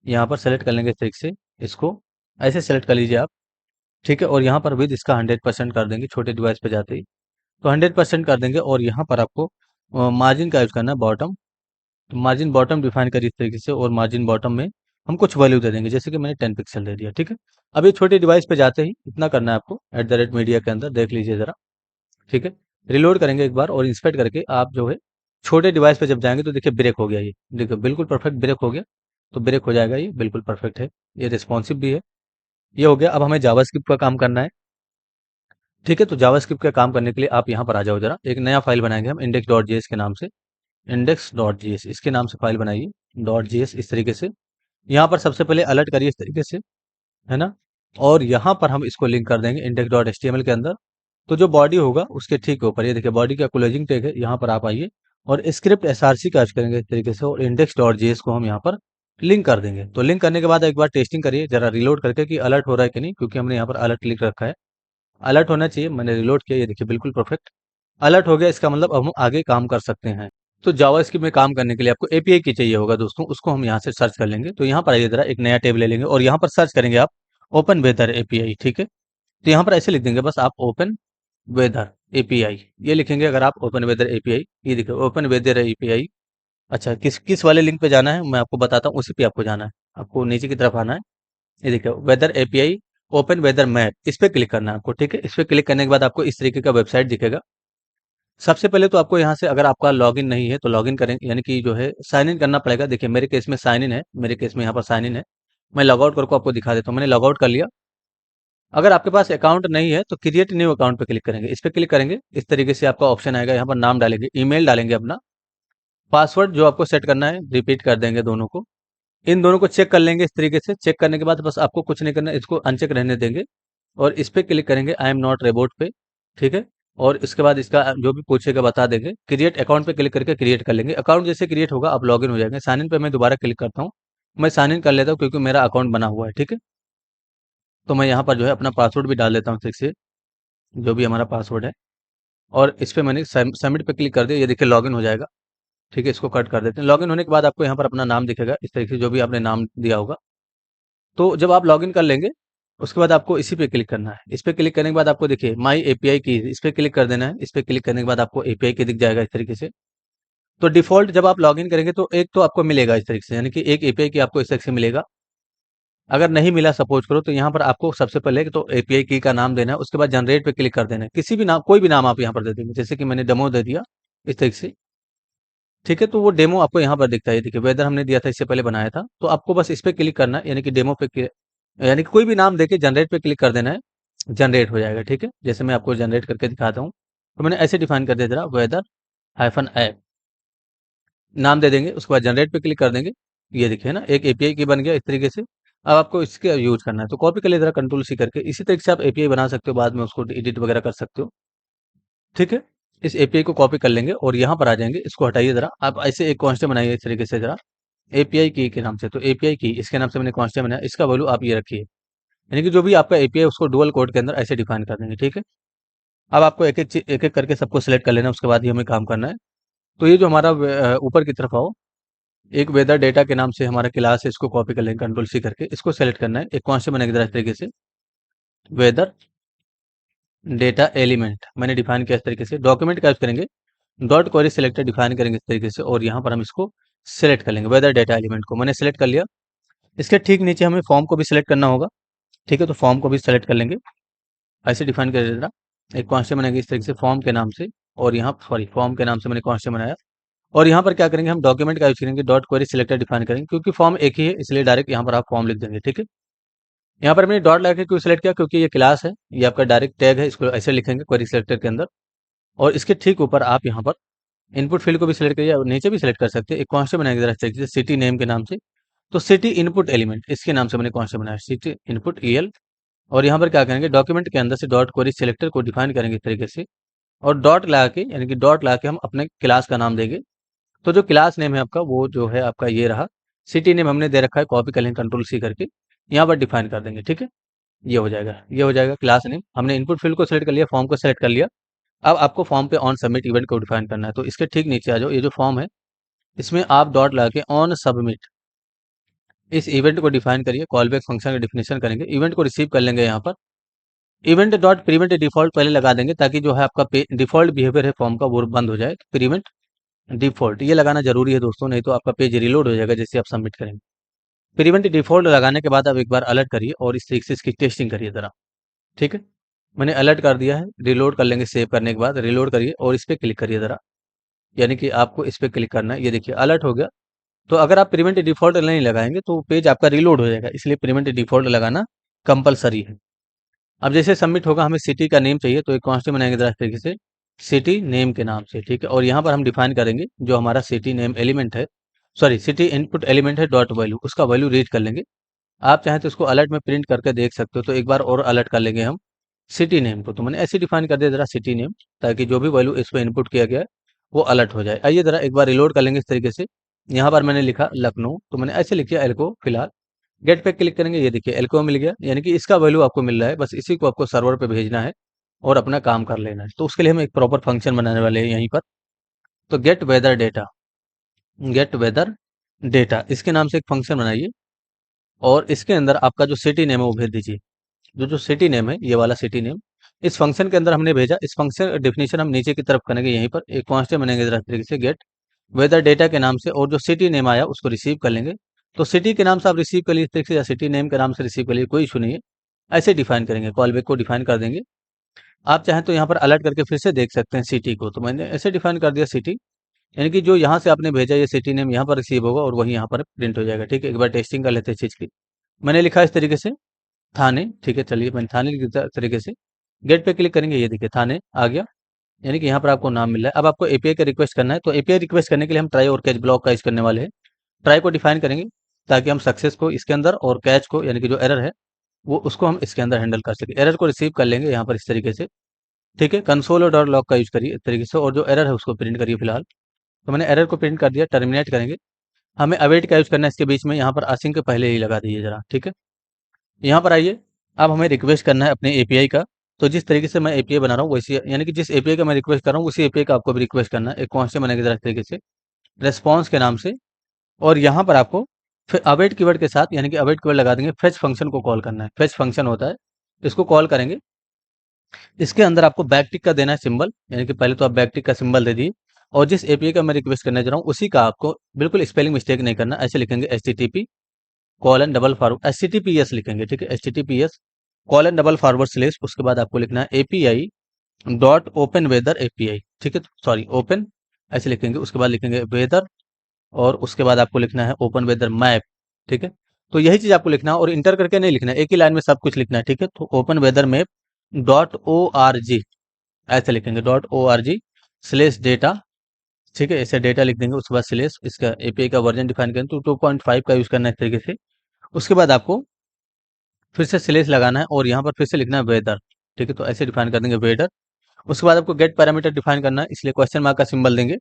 यहाँ पर सेलेक्ट कर लेंगे इस तरीके से, इसको ऐसे सेलेक्ट कर लीजिए आप, ठीक है। और यहाँ पर विद इसका 100% कर देंगे छोटे डिवाइस पे जाते ही, तो 100% कर देंगे। और यहाँ पर आपको मार्जिन का यूज करना है, बॉटम। तो मार्जिन बॉटम डिफाइन करिए इस तरीके से, और मार्जिन बॉटम में हम कुछ वैल्यू दे देंगे, जैसे कि मैंने 10 पिक्सल दे दिया, ठीक है। अब ये छोटे डिवाइस पे जाते ही इतना करना है आपको, @media के अंदर देख लीजिए जरा, ठीक है। रिलोड करेंगे एक बार, और इंस्पेक्ट करके आप जो है छोटे डिवाइस पे जब जाएंगे तो देखिए ब्रेक हो गया, ये देखिए बिल्कुल परफेक्ट ब्रेक हो गया। तो ब्रेक हो जाएगा, ये बिल्कुल परफेक्ट है, ये रिस्पॉन्सिव भी है। ये हो गया। अब हमें जावास्क्रिप्ट का काम करना है, ठीक है। तो जावास्क्रिप्ट का काम करने के लिए आप यहाँ पर आ जाओ जरा, एक नया फाइल बनाएंगे हम index.js के नाम से। index.js इसके नाम से फाइल बनाइए, .js इस तरीके से। यहाँ पर सबसे पहले अलर्ट करिए इस तरीके से, है ना। और यहाँ पर हम इसको लिंक कर देंगे index.html के अंदर। तो जो बॉडी होगा उसके ठीक ऊपर ये देखिए बॉडी का क्लोजिंग टैग है, यहाँ पर आप आइए, और स्क्रिप्ट एसआरसी का यूज करेंगे इस तरीके से, और index.js को हम यहाँ पर लिंक कर देंगे। तो लिंक करने के बाद एक बार टेस्टिंग करिए जरा रिलोड करके कि अलर्ट हो रहा है कि नहीं, क्योंकि हमने यहाँ पर अलर्ट लिख रखा है, अलर्ट होना चाहिए। मैंने रिलोड किया, ये देखिए बिल्कुल परफेक्ट अलर्ट हो गया। इसका मतलब अब हम आगे काम कर सकते हैं। तो जावास्क्रिप्ट में काम करने के लिए आपको एपीआई की चाहिए होगा दोस्तों, उसको हम यहाँ से सर्च कर लेंगे। तो यहाँ पर आइए जरा, एक नया टेब ले लेंगे, और यहाँ पर सर्च करेंगे आप ओपन वेदर एपीआई, ठीक है। तो यहाँ पर ऐसे लिख देंगे बस आप, ओपन वेदर एपीआई, ये लिखेंगे अगर आप, ओपन वेदर एपीआई, ये देखिए ओपन वेदर एपीआई। अच्छा, किस किस वाले लिंक पे जाना है मैं आपको बताता हूँ, उसी पे आपको जाना है, आपको नीचे की तरफ आना है। ये देखिए weather API, open weather map, इस पे क्लिक करना है आपको, ठीक है। इस पे क्लिक करने के बाद आपको इस तरीके का वेबसाइट दिखेगा। सबसे पहले तो आपको यहाँ से, अगर आपका लॉगिन नहीं है तो लॉगिन करें, यानी कि जो है साइन इन करना पड़ेगा। देखिए मेरे केस में साइन इन है, मेरे केस में यहाँ पर साइन इन है। मैं लॉग आउट करके आपको दिखा देता हूँ, मैंने लॉग आउट कर लिया। अगर आपके पास अकाउंट नहीं है तो क्रिएट न्यू अकाउंट पे क्लिक करेंगे, इस पे क्लिक करेंगे, इस तरीके से आपका ऑप्शन आएगा। यहाँ पर नाम डालेंगे, ईमेल डालेंगे अपना, पासवर्ड जो आपको सेट करना है रिपीट कर देंगे दोनों को। इन दोनों को चेक कर लेंगे इस तरीके से। चेक करने के बाद बस आपको कुछ नहीं करना, इसको अनचेक रहने देंगे, और इस पे क्लिक करेंगे आई एम नॉट रोबोट पे, ठीक है। और इसके बाद इसका जो भी पूछेगा बता देंगे। क्रिएट अकाउंट पे क्लिक करके क्रिएट कर लेंगे। अकाउंट जैसे क्रिएट होगा आप लॉगिन हो जाएंगे। साइन इन पे मैं दोबारा क्लिक करता हूँ, मैं साइन इन कर लेता हूँ क्योंकि मेरा अकाउंट बना हुआ है, ठीक है। तो मैं यहाँ पर जो है अपना पासवर्ड भी डाल देता हूँ ठीक से, जो भी हमारा पासवर्ड है, और इस पे मैंने सबमिट पे क्लिक कर दिया, ये देखिए लॉगिन हो जाएगा, ठीक है। इसको कट कर देते हैं। लॉगिन होने के बाद आपको यहाँ पर अपना नाम दिखेगा इस तरीके से, जो भी आपने नाम दिया होगा, तो जब आप लॉगिन कर लेंगे, उसके बाद आपको इसी पे क्लिक करना है। इस पे क्लिक करने के बाद आपको देखिए माई एपीआई की, इस पे क्लिक कर देना है। इस पे क्लिक करने के बाद आपको एपीआई की दिख जाएगा इस तरीके से। तो डिफ़ॉल्ट जब आप लॉगिन करेंगे तो एक तो आपको मिलेगा इस तरीके से, यानी कि एक एपीआई की आपको इस तरीके से मिलेगा। अगर नहीं मिला सपोज़ करो तो यहाँ पर आपको सबसे पहले तो एपीआई की का नाम देना है, उसके बाद जनरेट पे क्लिक कर देना है। किसी भी नाम, कोई भी नाम आप यहाँ पर दे देंगे, जैसे कि मैंने डेमो दे दिया इस तरीके से, ठीक है? तो वो डेमो आपको यहाँ पर दिखता है, ये देखिए वेदर हमने दिया था, इससे पहले बनाया था। तो आपको बस इस पे क्लिक करना है, यानी कि डेमो पे यानी कि कोई भी नाम देके जनरेट पे क्लिक कर देना है, जनरेट हो जाएगा, ठीक है? जैसे मैं आपको जनरेट करके दिखाता हूँ। तो मैंने ऐसे डिफाइन कर दिया जरा, वेदर हाइफन ऐप नाम दे देंगे, उसके बाद जनरेट पे क्लिक कर देंगे। ये देखिए ना, एक एपीआई की बन गया इस तरीके से। अब आपको इसके यूज़ करना है, तो कॉपी कर लिया जरा कंट्रोल सी करके। इसी तरीके से आप एपीआई बना सकते हो, बाद में उसको एडिट वगैरह कर सकते हो, ठीक है? इस एपीआई को कॉपी कर लेंगे और यहाँ पर आ जाएँगे, इसको हटाइए ज़रा। आप ऐसे एक कांस्टेंट बनाइए इस तरीके से ज़रा, एपीआई की के नाम से। तो एपीआई की इसके नाम से मैंने कांस्टेंट बनाया, इसका वैल्यू आप ये रखिए। यानी कि जो भी आपका एपीआई उसको डुअल कोड के अंदर ऐसे डिफाइन कर देंगे, ठीक है? अब आपको एक-एक करके सबको सिलेक्ट कर लेना है, उसके बाद ही हमें काम करना है। तो ये जो हमारा ऊपर की तरफ आओ, एक वेदर डेटा के नाम से हमारा क्लास है, इसको कॉपी कर लेंगे कंट्रोल सी करके, इसको सेलेक्ट करना है। एक कांस्टेंट बनाएंगे जरा इस तरीके से, वेदर डेटा एलिमेंट मैंने डिफाइन किया इस तरीके से। डॉक्यूमेंट का यूज़ करेंगे, डॉट क्वेरी सिलेक्टर डिफाइन करेंगे इस तरीके से, और यहाँ पर हम इसको सेलेक्ट कर लेंगे, वेदर डेटा एलिमेंट को मैंने सेलेक्ट कर लिया। इसके ठीक नीचे हमें फॉर्म को भी सिलेक्ट करना होगा, ठीक है? तो फॉर्म को भी सेलेक्ट कर लेंगे, ऐसे डिफाइन कर देना। एक कांस्टेंट बनाएंगे इस तरीके से फॉर्म के नाम से, और यहाँ सॉरी फॉर्म के नाम से मैंने कांस्टेंट बनाया। और यहाँ पर क्या करेंगे, हम डॉक्यूमेंट का यूज़ करेंगे, डॉट क्वेरी सिलेक्टर डिफाइन करेंगे, क्योंकि फॉर्म एक ही है इसलिए डायरेक्ट यहाँ पर आप फॉर्म लिख देंगे, ठीक है? यहाँ पर मैंने डॉट लगा के क्यों सिलेक्ट किया, क्योंकि ये क्लास है, ये आपका डायरेक्ट टैग है, इसको ऐसे लिखेंगे क्वेरी सिलेक्टर के अंदर। और इसके ठीक ऊपर आप यहाँ पर इनपुट फील्ड को भी सिलेक्ट करिए, और नीचे भी सिलेक्ट कर सकते हैं। एक कांस्टेंट बनाएंगे जरा तरीके से सिटी नेम के नाम से। तो सिटी इनपुट एलिमेंट इसके नाम से मैंने कांस्टेंट बनाया, सिटी इनपुट ईएल। और यहाँ पर क्या करेंगे, डॉक्यूमेंट के अंदर से डॉट क्वेरी सिलेक्टर को डिफाइन करेंगे इस तरीके से, और डॉट लगा के, यानी कि डॉट लगा के हम अपने क्लास का नाम देंगे। तो जो क्लास नेम है आपका, वो जो है आपका ये रहा। सिटी नेम हमने दे रखा है, कॉपी कर लेंगे कंट्रोल सी करके, यहाँ पर डिफाइन कर देंगे, ठीक है? ये हो जाएगा, ये हो जाएगा क्लास नेम। हमने इनपुट फील्ड को सिलेक्ट कर लिया, फॉर्म को सिलेक्ट कर लिया। अब आपको फॉर्म पे ऑन सबमिट इवेंट को डिफाइन करना है। तो इसके ठीक नीचे आ जाओ, ये जो फॉर्म है इसमें आप डॉट लगा के ऑन सबमिट इस इवेंट को डिफाइन करिए। कॉल बैक फंक्शन का डिफिनेशन करेंगे, इवेंट को रिसीव कर लेंगे। यहाँ पर इवेंट डॉट प्रीवेंट डिफॉल्ट पहले लगा देंगे, ताकि जो है आपका डिफॉल्ट बिहेवियर है फॉर्म का वो बंद हो जाए। प्रीवेंट डिफॉल्ट ये लगाना जरूरी है दोस्तों, नहीं तो आपका पेज रिलोड हो जाएगा जैसे आप सबमिट करेंगे। प्रीवेंट डिफॉल्ट लगाने के बाद आप एक बार अलर्ट करिए और इस तरीके से इसकी टेस्टिंग करिए जरा, ठीक है? मैंने अलर्ट कर दिया है, रिलोड कर लेंगे। सेव करने के बाद रिलोड करिए और इस पे क्लिक करिए जरा, यानी कि आपको इस पे क्लिक करना है। ये देखिए अलर्ट हो गया। तो अगर आप प्रीवेंट डिफॉल्ट नहीं लगाएंगे तो पेज आपका रिलोड हो जाएगा, इसलिए प्रीवेंट डिफॉल्ट लगाना कंपलसरी है। अब जैसे सबमिट होगा, हमें सिटी का नेम चाहिए, तो एक कांस्टेंट बनाएंगे जरा इस तरीके से, सिटी नेम के नाम से, ठीक है? और यहाँ पर हम डिफाइन करेंगे जो हमारा सिटी नेम एलिमेंट है, सॉरी सिटी इनपुट एलिमेंट है डॉट वैल्यू, उसका वैल्यू रीड कर लेंगे। आप चाहें तो इसको अलर्ट में प्रिंट करके देख सकते हो। तो एक बार और अलर्ट कर लेंगे हम सिटी नेम को। तो मैंने ऐसे डिफाइन कर दिया जरा सिटी नेम, ताकि जो भी वैल्यू इस पर इनपुट किया गया है वो अलर्ट हो जाए। आइए जरा एक बार रिलोड कर लेंगे इस तरीके से। यहाँ पर मैंने लिखा लखनऊ, तो मैंने ऐसे लिख दिया एल्को फिलहाल। गेट पे क्लिक करेंगे, ये देखिए एल्को मिल गया, यानी कि इसका वैल्यू आपको मिल रहा है। बस इसी को आपको सर्वर पे भेजना है और अपना काम कर लेना है। तो उसके लिए हम एक प्रॉपर फंक्शन बनाने वाले हैं यहीं पर। तो get weather data, get weather data इसके नाम से एक फंक्शन बनाइए, और इसके अंदर आपका जो सिटी नेम है वो भेज दीजिए। जो जो सिटी नेम है, ये वाला सिटी नेम इस फंक्शन के अंदर हमने भेजा। इस फंक्शन डेफिनेशन हम नीचे की तरफ करेंगे, यहीं पर एक कांस्टेंट बनेंगे जरा इस तरीके से, गेट वेदर डेटा के नाम से, और जो सिटी नेम आया उसको रिसीव कर लेंगे। तो सिटी के नाम से आप रिसीव कर लीजिए इस तरीके से, या सिटी नेम के नाम से रिसीव कर लीजिए, कोई इशू नहीं है। ऐसे डिफाइन करेंगे, कॉल बैक को डिफाइन कर देंगे। आप चाहें तो यहाँ पर अलर्ट करके फिर से देख सकते हैं सिटी को। तो मैंने ऐसे डिफाइन कर दिया सिटी, यानी कि जो यहाँ से आपने भेजा ये सिटी नेम यहाँ पर रिसीव होगा और वही यहाँ पर प्रिंट हो जाएगा, ठीक है? एक बार टेस्टिंग कर लेते हैं चीज़ की। मैंने लिखा इस तरीके से थाने, ठीक है? चलिए मैंने थाने लिख दिया इस तरीके से। गेट पे क्लिक करेंगे, ये देखिए थाने आ गया, यानी कि यहाँ पर आपको नाम मिल रहा है। अब आपको एपीआई का रिक्वेस्ट करना है, तो एपीआई रिक्वेस्ट करने के लिए हम ट्राई और कैच ब्लॉक का यूज़ करने वाले हैं। ट्राई को डिफाइन करेंगे ताकि हम सक्सेस को इसके अंदर, और कैच को यानी कि जो एरर है वो उसको हम इसके अंदर हैंडल कर सकें। एरर को रिसीव कर लेंगे यहाँ पर इस तरीके से, ठीक है? कंसोल और डॉट लॉग का यूज़ करिए इस तरीके से, और जो एरर है उसको प्रिंट करिए फिलहाल। तो मैंने एरर को प्रिंट कर दिया, टर्मिनेट करेंगे। हमें अवेट का यूज़ करना है इसके बीच में, यहाँ पर असिंक के पहले ही लगा दीजिए ज़रा, ठीक है? यहाँ पर आइए, अब हमें रिक्वेस्ट करना है अपने एपीआई का। तो जिस तरीके से मैं एपीआई बना रहा हूँ वैसे, यानी कि जिस एपीआई का मैं रिक्वेस्ट कर रहा हूँ उसी एपीआई का आपको भी रिक्वेस्ट करना है। एक कांस्टेंट बनेगा जरा इस तरीके से, रिस्पॉन्स के नाम से, और यहाँ पर आपको फिर अवेट कीवर्ड के साथ यानी कि अवेट कीवर्ड लगा देंगे, फेच फंक्शन को कॉल करना है। फेच फंक्शन होता है, इसको कॉल करेंगे। इसके अंदर आपको बैक टिक का देना है सिंबल, यानी कि पहले तो आप बैक टिक का सिंबल दे दिए, और जिस एपीआई का मैं रिक्वेस्ट करने जा रहा हूँ उसी का आपको बिल्कुल स्पेलिंग मिस्टेक नहीं करना। ऐसे लिखेंगे http:// https लिखेंगे, ठीक है, https:// उसके बाद आपको लिखना है API dot open weather API, ठीक है, सॉरी ओपन ऐसे लिखेंगे। उसके बाद लिखेंगे वेदर, और उसके बाद आपको लिखना है ओपन वेदर मैप, ठीक है। तो यही चीज आपको लिखना है, और इंटर करके नहीं लिखना है, एक ही लाइन में सब कुछ लिखना है, ठीक है। तो open weather map dot O R G ऐसे लिखेंगे, dot O R G slash data, ठीक है, ऐसे डेटा लिख देंगे। उसके बाद स्लेश इसका एपीआई का वर्जन डिफाइन करेंगे, तो 2.5 का यूज करना है इस तरीके से। उसके बाद आपको फिर से स्लेश लगाना है, और यहाँ पर फिर से लिखना है वेदर, ठीक है, तो ऐसे डिफाइन कर देंगे वेदर। उसके बाद आपको गेट पैरामीटर डिफाइन करना है, इसलिए क्वेश्चन मार्क का सिंबल देंगे,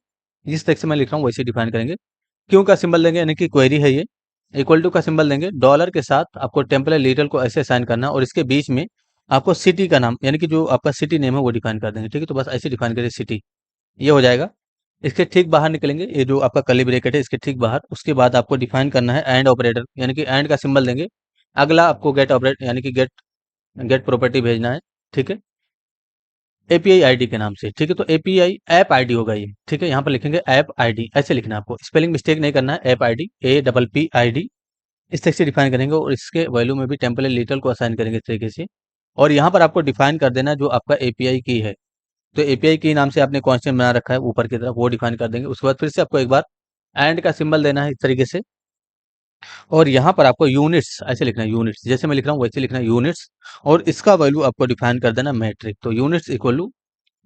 जिस तरीके से मैं लिख रहा हूँ वैसे डिफाइन करेंगे। क्यों का सिंबल देंगे, यानी कि क्वेरी है ये। इक्वल टू का सिंबल देंगे, डॉलर के साथ आपको टेम्पलेट लिटल को ऐसे साइन करना है, और इसके बीच में आपको सिटी का नाम, यानी कि जो आपका सिटी नेम है वो डिफाइन कर देंगे, ठीक है। तो बस ऐसे डिफाइन करिए सिटी, ये हो जाएगा। इसके ठीक बाहर निकलेंगे, ये जो आपका कर्ली ब्रैकेट है इसके ठीक बाहर। उसके बाद आपको डिफाइन करना है एंड ऑपरेटर, यानी कि एंड का सिंबल देंगे। अगला आपको गेट ऑपरेट यानी कि गेट गेट प्रॉपर्टी भेजना है, ठीक है, एपीआई आईडी के नाम से, ठीक है। तो एपीआई ऐप आईडी होगा ये, ठीक है। यहाँ पर लिखेंगे ऐप आईडी, ऐसे लिखना है आपको, स्पेलिंग मिस्टेक नहीं करना है। ऐप आईडी APP इस तरीके से डिफाइन करेंगे, और इसके वैल्यू में भी टेम्पलेट लिटल को असाइन करेंगे इस तरीके से। और यहाँ पर आपको डिफाइन कर देना जो आपका एपीआई की है, तो एपीआई की नाम से आपने कांस्टेंट बना रखा है ऊपर की तरफ, वो डिफाइन कर देंगे। उसके बाद फिर से आपको एक बार एंड का सिंबल देना है इस तरीके से, और यहाँ पर आपको यूनिट्स ऐसे लिखना है, यूनिट्स जैसे मैं लिख रहा हूँ वैसे लिखना है यूनिट्स, और इसका वैल्यू आपको डिफाइन कर देना मैट्रिक, तो यूनिट्स इक्वल टू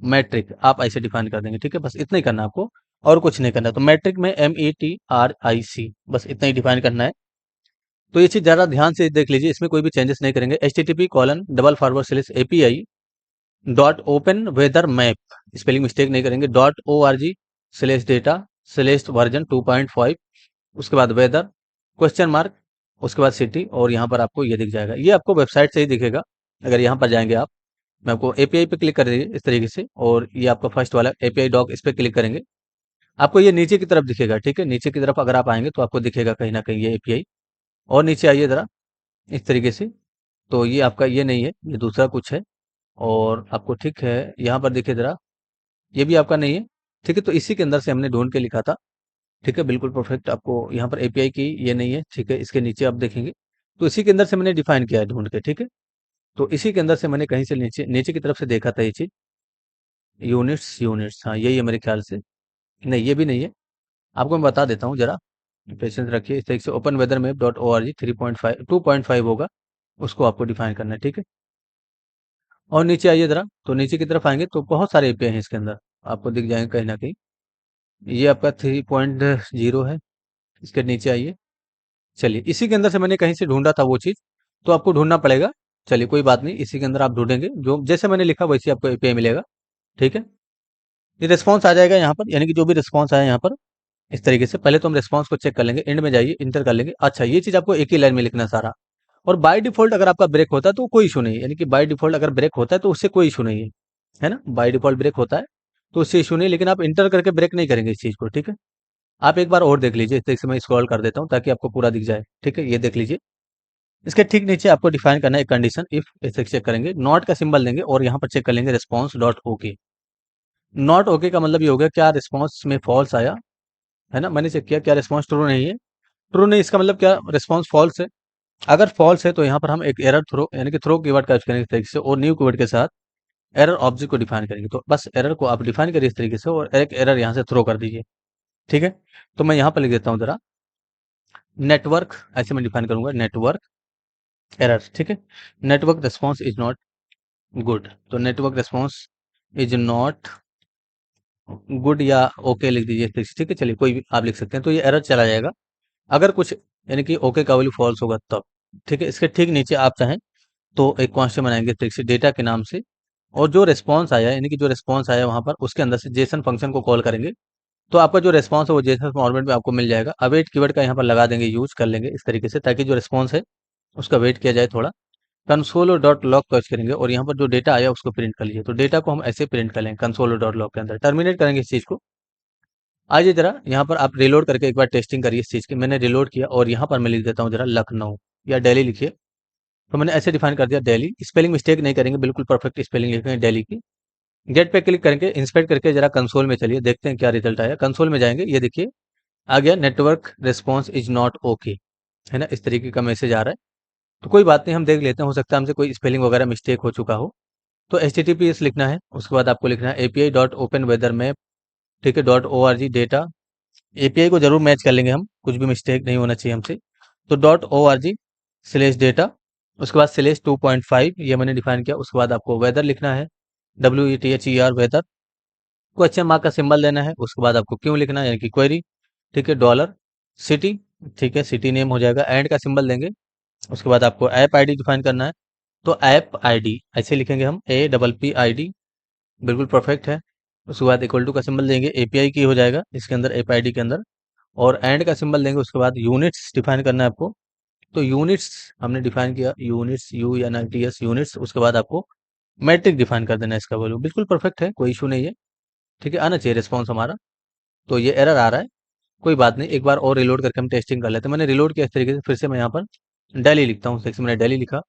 मैट्रिक आप ऐसे डिफाइन कर देंगे, ठीक है। बस इतना ही करना है आपको, और कुछ नहीं करना। तो मैट्रिक में METRIC, बस इतना ही डिफाइन करना है। तो ये चीज ज़्यादा ध्यान से देख लीजिए, इसमें कोई भी चेंजेस नहीं करेंगे। http:// dot open weather map, spelling mistake नहीं करेंगे, .org/data वर्जन 2.5, उसके बाद वेदर क्वेश्चन मार्क, उसके बाद सिटी, और यहाँ पर आपको ये दिख जाएगा। ये आपको वेबसाइट से ही दिखेगा, अगर यहाँ पर जाएंगे आप, मैं आपको एपीआई पे क्लिक कर दीजिए इस तरीके से, और ये आपका फर्स्ट वाला एपीआई डॉक, इस पे क्लिक करेंगे, आपको ये नीचे की तरफ दिखेगा, ठीक है। नीचे की तरफ अगर आप आएंगे तो आपको दिखेगा कहीं ना कहीं ये एपीआई, और नीचे आइए जरा इस तरीके से। तो ये आपका ये नहीं है, ये दूसरा कुछ है, और आपको ठीक है यहाँ पर देखिए जरा, ये भी आपका नहीं है, ठीक है। तो इसी के अंदर से हमने ढूंढ के लिखा था, ठीक है, बिल्कुल परफेक्ट। आपको यहाँ पर एपीआई की ये नहीं है, ठीक है, इसके नीचे आप देखेंगे, तो इसी के अंदर से मैंने डिफाइन किया है ढूंढ के, ठीक है। तो इसी के अंदर से मैंने कहीं से नीचे नीचे की तरफ से देखा था ये चीज, यूनिट्स यूनिट्स, हाँ यही है मेरे ख्याल से। नहीं, ये भी नहीं है, आपको मैं बता देता हूँ जरा, पेशेंस रखिए। इस तरीके से open weather map dot O R G 3.5 2.5 होगा, उसको आपको डिफाइन करना है, ठीक है। और नीचे आइए जरा, तो नीचे की तरफ आएंगे तो बहुत सारे एपीआई हैं इसके अंदर, आपको दिख जाएंगे कहीं ना कहीं। ये आपका 3.0 है, इसके नीचे आइए। चलिए, इसी के अंदर से मैंने कहीं से ढूंढा था वो चीज़, तो आपको ढूंढना पड़ेगा। चलिए कोई बात नहीं, इसी के अंदर आप ढूंढेंगे, जो जैसे मैंने लिखा वैसे आपको एपीआई मिलेगा, ठीक है। ये रिस्पॉन्स आ जाएगा यहाँ पर, यानी कि जो भी रिस्पॉन्स आया यहाँ पर, इस तरीके से पहले तो हम रिस्पॉन्स को चेक कर लेंगे, एंड में जाइए इंटर कर लेंगे। अच्छा, ये चीज़ आपको एक ही लाइन में लिखना सारा, और बाय डिफॉल्ट अगर आपका ब्रेक होता है तो कोई इशू नहीं है, यानी कि बाय डिफॉल्ट अगर ब्रेक होता है तो उससे कोई इशू नहीं है ना। बाय डिफॉल्ट ब्रेक होता है तो उससे इशू नहीं, लेकिन आप इंटर करके ब्रेक नहीं करेंगे इस चीज़ को, ठीक है। आप एक बार और देख लीजिए, इस तरीके से मैं स्क्रॉल कर देता हूँ ताकि आपको पूरा दिख जाए, ठीक है। ये देख लीजिए, इसके ठीक नीचे आपको डिफाइन करना है एक कंडीशन इफ, ऐसे चेक करेंगे, नॉट का सिंबल देंगे, और यहाँ पर चेक कर लेंगे response dot okay. Not okay का मतलब ये हो गया क्या रिस्पॉन्स में फॉल्स आया, है ना। मैंने चेक किया क्या रिस्पॉन्स ट्रू नहीं है, ट्रू नहीं, इसका मतलब क्या रिस्पॉन्स फॉल्स है। अगर फॉल्स है तो यहाँ पर हम एक एरर थ्रो यानी कि थ्रो कीवर्ड का यूज करेंगे इस तरीके से, और न्यू कीवर्ड के साथ एरर ऑब्जेक्ट को डिफाइन करेंगे। तो बस एरर को आप डिफाइन करिए इस तरीके से, और एक एरर यहाँ से थ्रो कर दीजिए, ठीक है। तो मैं यहाँ पर लिख देता हूँ जरा, नेटवर्क ऐसे मैं डिफाइन करूंगा, नेटवर्क एरर, ठीक है। Network response is not good, तो network response is not good, या ओके लिख दीजिए इस तरीके से, ठीक है। चलिए कोई भी आप लिख सकते हैं, तो ये एरर चला जाएगा अगर कुछ, यानी कि ओके का वैल्यू फॉल्स होगा तब, ठीक है। इसके ठीक नीचे आप चाहें तो एक कांस्टेंट बनाएंगे इस तरीके से डेटा के नाम से, और जो रिस्पॉन्स आया यानी कि जो रिस्पॉन्स आया वहां पर उसके अंदर से जेसन फंक्शन को कॉल करेंगे, तो आपका जो रिस्पॉन्स है वो जेसन फॉर्मेट में आपको मिल जाएगा। अवेट कीवर्ड का यहाँ पर लगा देंगे, यूज कर लेंगे इस तरीके से, ताकि जो रिस्पॉन्स है उसका वेट किया जाए थोड़ा। कंसोल डॉट लॉग सर्च करेंगे, और यहाँ पर जो डेटा आया उसको प्रिंट कर लीजिए। तो डेटा को हम ऐसे प्रिंट कर लेंगे कंसोल डॉट लॉग के अंदर, टर्मिनेट करेंगे इस चीज को। आइए जरा यहाँ पर आप रिलोड करके एक बार टेस्टिंग करिए इस चीज़ की। मैंने रिलोड किया और यहाँ पर मैं लिख देता हूँ जरा लखनऊ या दिल्ली लिखिए। तो मैंने ऐसे डिफाइन कर दिया दिल्ली। स्पेलिंग मिस्टेक नहीं करेंगे, बिल्कुल परफेक्ट स्पेलिंग लिखेंगे दिल्ली की। गेट पे क्लिक करके इंस्पेक्ट करके जरा कंसोल में चलिए, देखते हैं क्या रिजल्ट आया। कंसोल में जाएंगे, ये देखिए आ गया network response is not okay, है ना, इस तरीके का मैसेज आ रहा है। तो कोई बात नहीं, हम देख लेते हैं, हो सकता है हमसे कोई स्पेलिंग वगैरह मिस्टेक हो चुका हो। तो HTTPS लिखना है, उसके बाद आपको लिखना है API.OpenWeatherMap, ठीक है, .org डेटा। एपीआई को जरूर मैच कर लेंगे हम, कुछ भी मिस्टेक नहीं होना चाहिए हमसे। तो .org/data, उसके बाद /2.5 ये मैंने डिफाइन किया। उसके बाद आपको वेदर लिखना है, WETHER वेदर। क्वेश्चन मार्क का सिंबल देना है। उसके बाद आपको क्यों लिखना है, यानी कि क्वेरी, ठीक है, डॉलर सिटी, ठीक है, सिटी नेम हो जाएगा, एंड का सिंबल देंगे। उसके बाद आपको ऐप आईडी डिफाइन करना है। तो ऐप आईडी ऐसे लिखेंगे हम, APPID, बिल्कुल परफेक्ट है। उसके बाद इक्वल टू का सिंबल देंगे, एपीआई की हो जाएगा इसके अंदर, ऐप आईडी के अंदर, और एंड का सिंबल देंगे। उसके बाद यूनिट्स डिफाइन करना है आपको। तो यूनिट्स हमने डिफाइन किया, यूनिट्स, UNITS यूनिट्स। उसके बाद आपको मैट्रिक डिफाइन कर देना है, इसका वैल्यू बिल्कुल परफेक्ट है, कोई इशू नहीं है, ठीक है, आना चाहिए रिस्पॉन्स हमारा। तो ये एरर आ रहा है, कोई बात नहीं, एक बार और रिलोड करके हम टेस्टिंग कर लेते हैं। मैंने रिलोड किया इस तरीके से, फिर से मैं यहाँ पर दिल्ली लिखता हूँ, सेक्शन मैंने दिल्ली लिखा।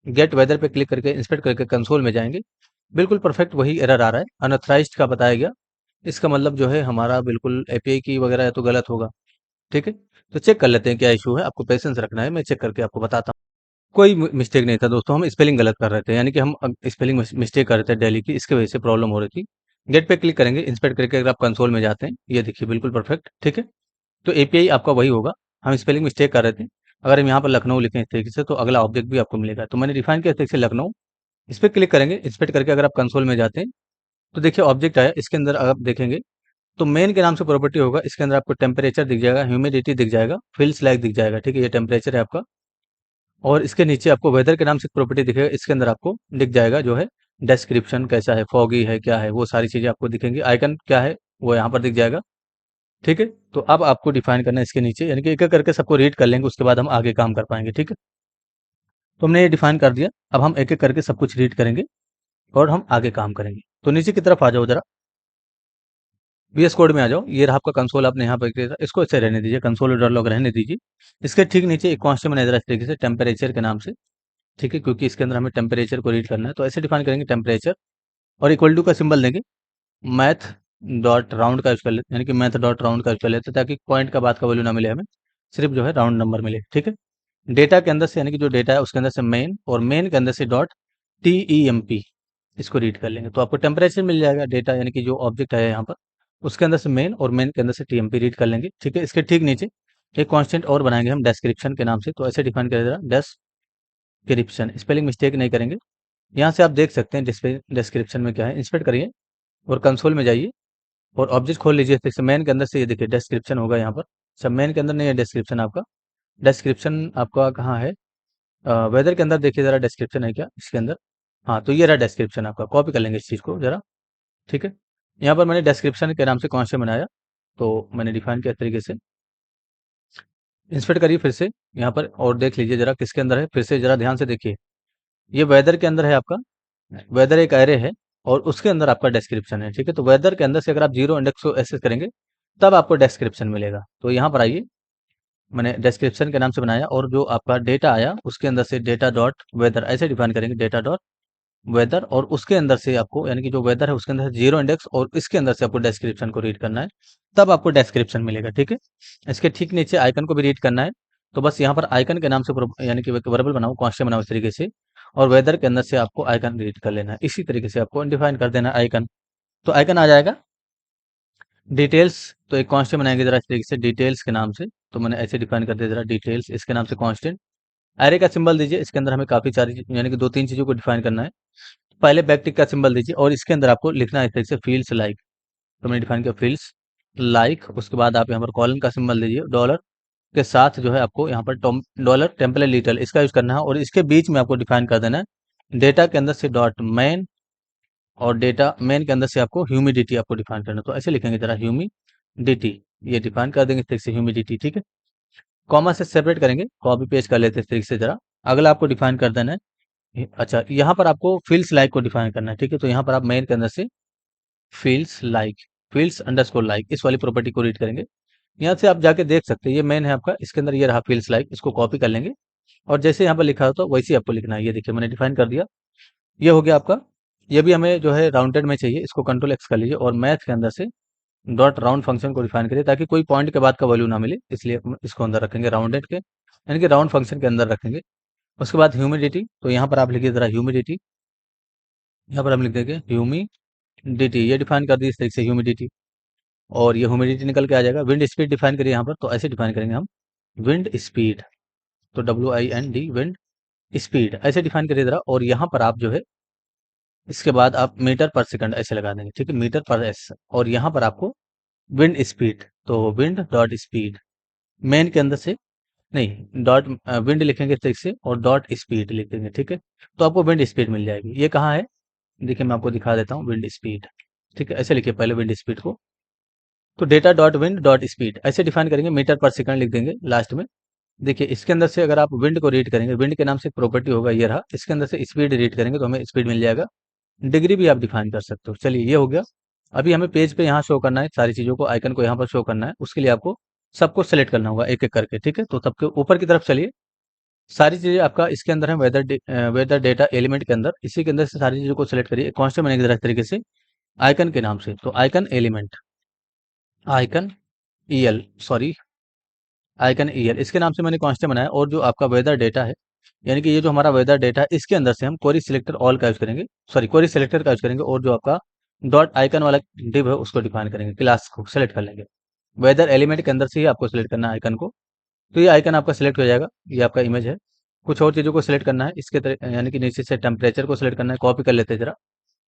गेट वेदर पे क्लिक करके इंस्पेक्ट करके कंसोल में जाएंगे, बिल्कुल परफेक्ट वही एरर आ रहा है, अनऑथराइज्ड का बताया गया। इसका मतलब जो है हमारा बिल्कुल एपीआई की वगैरह है तो गलत होगा, ठीक है। तो चेक कर लेते हैं क्या इशू है, आपको पेशेंस रखना है, मैं चेक करके आपको बताता हूँ। कोई मिस्टेक नहीं था दोस्तों, हम स्पेलिंग गलत कर रहे थे, यानी कि हम स्पेलिंग मिस्टेक कर रहे थे दिल्ली की, इसकी वजह से प्रॉब्लम हो रही थी। गेट पे क्लिक करेंगे, इंस्पेक्ट करके अगर आप कंसोल में जाते हैं, ये देखिए बिल्कुल परफेक्ट, ठीक है। तो एपीआई आपका वही होगा, हम स्पेलिंग मिस्टेक कर रहे थे। अगर हम यहाँ पर लखनऊ लिखें इस तरीके से, तो अगला ऑब्जेक्ट भी आपको मिलेगा। तो मैंने डिफाइन किया इस तरीके से लखनऊ। इस पर क्लिक करेंगे, इंस्पेक्ट करके अगर आप कंसोल में जाते हैं, तो देखिए ऑब्जेक्ट आया, इसके अंदर अगर आप देखेंगे तो मेन के नाम से प्रॉपर्टी होगा, इसके अंदर आपको टेम्परेचर दिख जाएगा, ह्यूमिडिटी दिख जाएगा, फील्स लाइक दिख जाएगा, ठीक है, ये टेम्परेचर है आपका। और इसके नीचे आपको वेदर के नाम से प्रॉपर्टी दिखेगा, इसके अंदर आपको दिख जाएगा जो है डिस्क्रिप्शन, कैसा है, फॉगी है, क्या है, वो सारी चीजें आपको दिखेंगी। आइकन क्या है वो यहाँ पर दिख जाएगा, ठीक है। तो अब आपको डिफाइन करना है इसके नीचे, यानी कि एक एक करके सबको रीड कर लेंगे, उसके बाद हम आगे काम कर पाएंगे, ठीक है। तो हमने ये डिफाइन कर दिया, अब हम एक एक करके सब कुछ रीड करेंगे और हम आगे काम करेंगे। तो नीचे की तरफ आ जाओ जरा, VS कोड में आ जाओ। ये रहा आपका कंसोल, आपने यहाँ पर किया था, इसको ऐसे रहने दीजिए, कंसोल डॉट लॉग रहने दीजिए। इसके ठीक नीचे एक कांस्टेंट मैंने इस तरीके से टेम्परेचर के नाम से, ठीक है, क्योंकि इसके अंदर हमें टेम्परेचर को रीड करना है, तो ऐसे डिफाइन करेंगे टेम्परेचर, और इक्वल टू का सिंबल देंगे। मैथ डॉट राउंड का यूज कर लेते, यानी कि मैथ डॉट राउंड का यूज कर लेते, ताकि पॉइंट का बाद का वैल्यू ना मिले हमें, सिर्फ जो है राउंड नंबर मिले, ठीक है। डेटा के अंदर से, यानी कि जो डेटा है उसके अंदर से मेन, और मेन के अंदर से डॉट TEMP, इसको रीड कर लेंगे तो आपको टेम्परेचर मिल जाएगा। डेटा यानी कि जो ऑब्जेक्ट है यहाँ पर, उसके अंदर से मेन, और मेन के अंदर से TMP रीड कर लेंगे, ठीक है। इसके ठीक नीचे एक कांस्टेंट और बनाएंगे हम डिस्क्रिप्शन के नाम से, तो ऐसे डिफाइन करें जरा, डिस्क्रिप्शन, स्पेलिंग मिस्टेक नहीं करेंगे। यहाँ से आप देख सकते हैं डिस्क्रिप्शन में क्या है, इंस्पेक्ट करिए और कंसोल में जाइए और ऑब्जेक्ट खोल लीजिए। जैसे मेन के अंदर से ये देखिए डिस्क्रिप्शन होगा यहाँ पर, सब मेन के अंदर नहीं है डिस्क्रिप्शन आपका। डिस्क्रिप्शन आपका कहाँ है, वेदर के अंदर देखिए जरा, डिस्क्रिप्शन है क्या इसके अंदर। हाँ, तो ये रहा डिस्क्रिप्शन आपका, कॉपी कर लेंगे इस चीज़ को जरा, ठीक है। यहाँ पर मैंने डिस्क्रिप्शन के नाम से कॉन्स्टेंट बनाया, तो मैंने डिफाइन किया इस तरीके से। इंस्पेक्ट करिए फिर से यहाँ पर और देख लीजिए जरा किसके अंदर है, फिर से जरा ध्यान से देखिए। ये वेदर के अंदर है आपका, वेदर एक एरे है और उसके अंदर आपका डिस्क्रिप्शन है, ठीक है। तो वेदर के अंदर से अगर आप जीरो इंडेक्स को एक्सेस करेंगे, तब आपको डिस्क्रिप्शन मिलेगा। तो यहाँ पर आइए, मैंने डिस्क्रिप्शन के नाम से बनाया, और जो आपका डेटा आया उसके अंदर से डेटा डॉट वेदर ऐसे डिफाइन करेंगे, डेटा डॉट वेदर, और उसके अंदर से आपको, यानी कि जो वेदर है उसके अंदर से जीरो इंडेक्स, और इसके अंदर से आपको डिस्क्रिप्शन को रीड करना है, तब आपको डिस्क्रिप्शन मिलेगा, ठीक है। इसके ठीक नीचे आइकन को भी रीड करना है। तो बस यहाँ पर आइकन के नाम से यानी कि वेरिएबल बनाओ, कांस्टेंट बनाओ इस तरीके से, और वेदर के अंदर से आपको आइकन रीड कर लेना है, इसी तरीके से आपको डिफाइन कर देना आइकन। तो आइकन आ जाएगा। डिटेल्स, तो एक कांस्टेंट बनाएंगे जरा इस तरीके से, डिटेल्स के नाम से। तो मैंने ऐसे डिफाइन कर दिया जरा, डिटेल्स इसके नाम से कांस्टेंट। एरे का सिंबल दीजिए, इसके अंदर हमें काफी सारी यानी कि दो तीन चीजों को डिफाइन करना है। पहले बैकटिक का सिंबल दीजिए, और इसके अंदर आपको लिखना है इस तरीके से, फील्स लाइक। तो मैंने डिफाइन किया फील्स लाइक। उसके बाद आप यहाँ पर कॉलन का सिंबल दीजिए, डॉलर के साथ जो है आपको यहाँ पर डॉलर टेम्पलेट लिटल इसका यूज करना है, और इसके बीच में आपको डिफाइन कर देना है डेटा के अंदर से डॉट मेन, और डेटा मेन के अंदर से आपको ह्यूमिडिटी आपको डिफाइन करना है। तो ऐसे लिखेंगे जरा, ह्यूमिडिटी, ये डिफाइन कर देंगे इस तरीके से, ह्यूमिडिटी, ठीक है। कॉमा से सेपरेट करेंगे, कॉपी पेस्ट कर लेते हैं इस तरीके से जरा। अगला आपको डिफाइन कर देना है, अच्छा, यहाँ पर आपको फील्स लाइक को डिफाइन करना है, ठीक है। तो यहाँ पर आप मेन के अंदर से feels like fields underscore like, इस वाली प्रॉपर्टी को रीड करेंगे। यहाँ से आप जाके देख सकते हैं, ये मेन है आपका, इसके अंदर ये रहा फील्ड्स लाइक, इसको कॉपी कर लेंगे और जैसे यहाँ पर लिखा होता है वैसे ही आपको लिखना है। ये देखिए मैंने डिफाइन कर दिया, ये हो गया आपका। ये भी हमें जो है राउंडेड में चाहिए, इसको कंट्रोल एक्स कर लीजिए और मैथ के अंदर से डॉट राउंड फंक्शन को डिफाइन करिए ताकि कोई पॉइंट के बाद का वैल्यू ना मिले, इसलिए हम इसको अंदर रखेंगे राउंडेड के, यानी कि राउंड फंक्शन के अंदर रखेंगे। उसके बाद ह्यूमिडिटी, तो यहाँ पर आप लिखिए जरा ह्यूमिडिटी, यहाँ पर हम लिख देंगे ह्यूमिडिटी, ये डिफाइन कर दी इस तरीके से ह्यूमिडिटी, और ये ह्यूमिडिटी निकल के आ जाएगा। विंड स्पीड डिफाइन करिए यहाँ पर, तो ऐसे डिफाइन करेंगे हम विंड स्पीड, तो WIND विंड स्पीड ऐसे डिफाइन करिए जरा, और यहाँ पर आप जो है इसके बाद आप मीटर पर सेकंड ऐसे लगा देंगे, ठीक है, मीटर पर एस, और यहाँ पर आपको विंड स्पीड, तो विंड डॉट स्पीड मेन के अंदर से नहीं, डॉट विंड लिखेंगे इस तरीके से और डॉट स्पीड लिख देंगे, ठीक है, तो आपको विंड स्पीड मिल जाएगी। ये कहाँ है, देखिए मैं आपको दिखा देता हूँ, विंड स्पीड, ठीक है, ऐसे लिखिए पहले विंड स्पीड को, तो data dot wind dot speed ऐसे डिफाइन करेंगे, मीटर पर सेकंड लिख देंगे लास्ट में। देखिए इसके अंदर से अगर आप विंड को रीड करेंगे, विंड के नाम से एक प्रॉपर्टी होगा ये रहा, इसके अंदर से स्पीड रीड करेंगे तो हमें स्पीड मिल जाएगा। डिग्री भी आप डिफाइन कर सकते हो। चलिए ये हो गया। अभी हमें पेज पे यहाँ शो करना है सारी चीज़ों को, आइकन को यहाँ पर शो करना है, उसके लिए आपको सबको सेलेक्ट करना होगा एक एक करके, ठीक है, तो सबके ऊपर की तरफ चलिए, सारी चीज़ें आपका इसके अंदर है, वेदर डेटा एलिमेंट के अंदर, इसी के अंदर से सारी चीज़ों को सेलेक्ट करिए, कॉन्स्टेंट बनेगी जरा इस तरीके से आइकन के नाम से, तो icon element, icon EL, sorry icon EL, इसके नाम से मैंने कॉन्स्टेंट बनाया, और जो आपका वेदर डेटा है, यानी कि ये जो हमारा वेदर डेटा है, इसके अंदर से हम क्वेरी सिलेक्टर ऑल का यूज करेंगे, सॉरी क्वेरी सिलेक्टर का यूज करेंगे, और जो आपका डॉट आइकन वाला डिव है उसको डिफाइन करेंगे, क्लास को सेलेक्ट कर लेंगे। वेदर एलिमेंट के अंदर से ही आपको सिलेक्ट करना है आइकन को, तो ये आइकन आपका सिलेक्ट हो जाएगा, ये आपका इमेज है। कुछ और चीज़ों को सिलेक्ट करना है इसके यानी कि नीचे से टेम्परेचर को सिलेक्ट करना है, कॉपी कर लेते हैं जरा,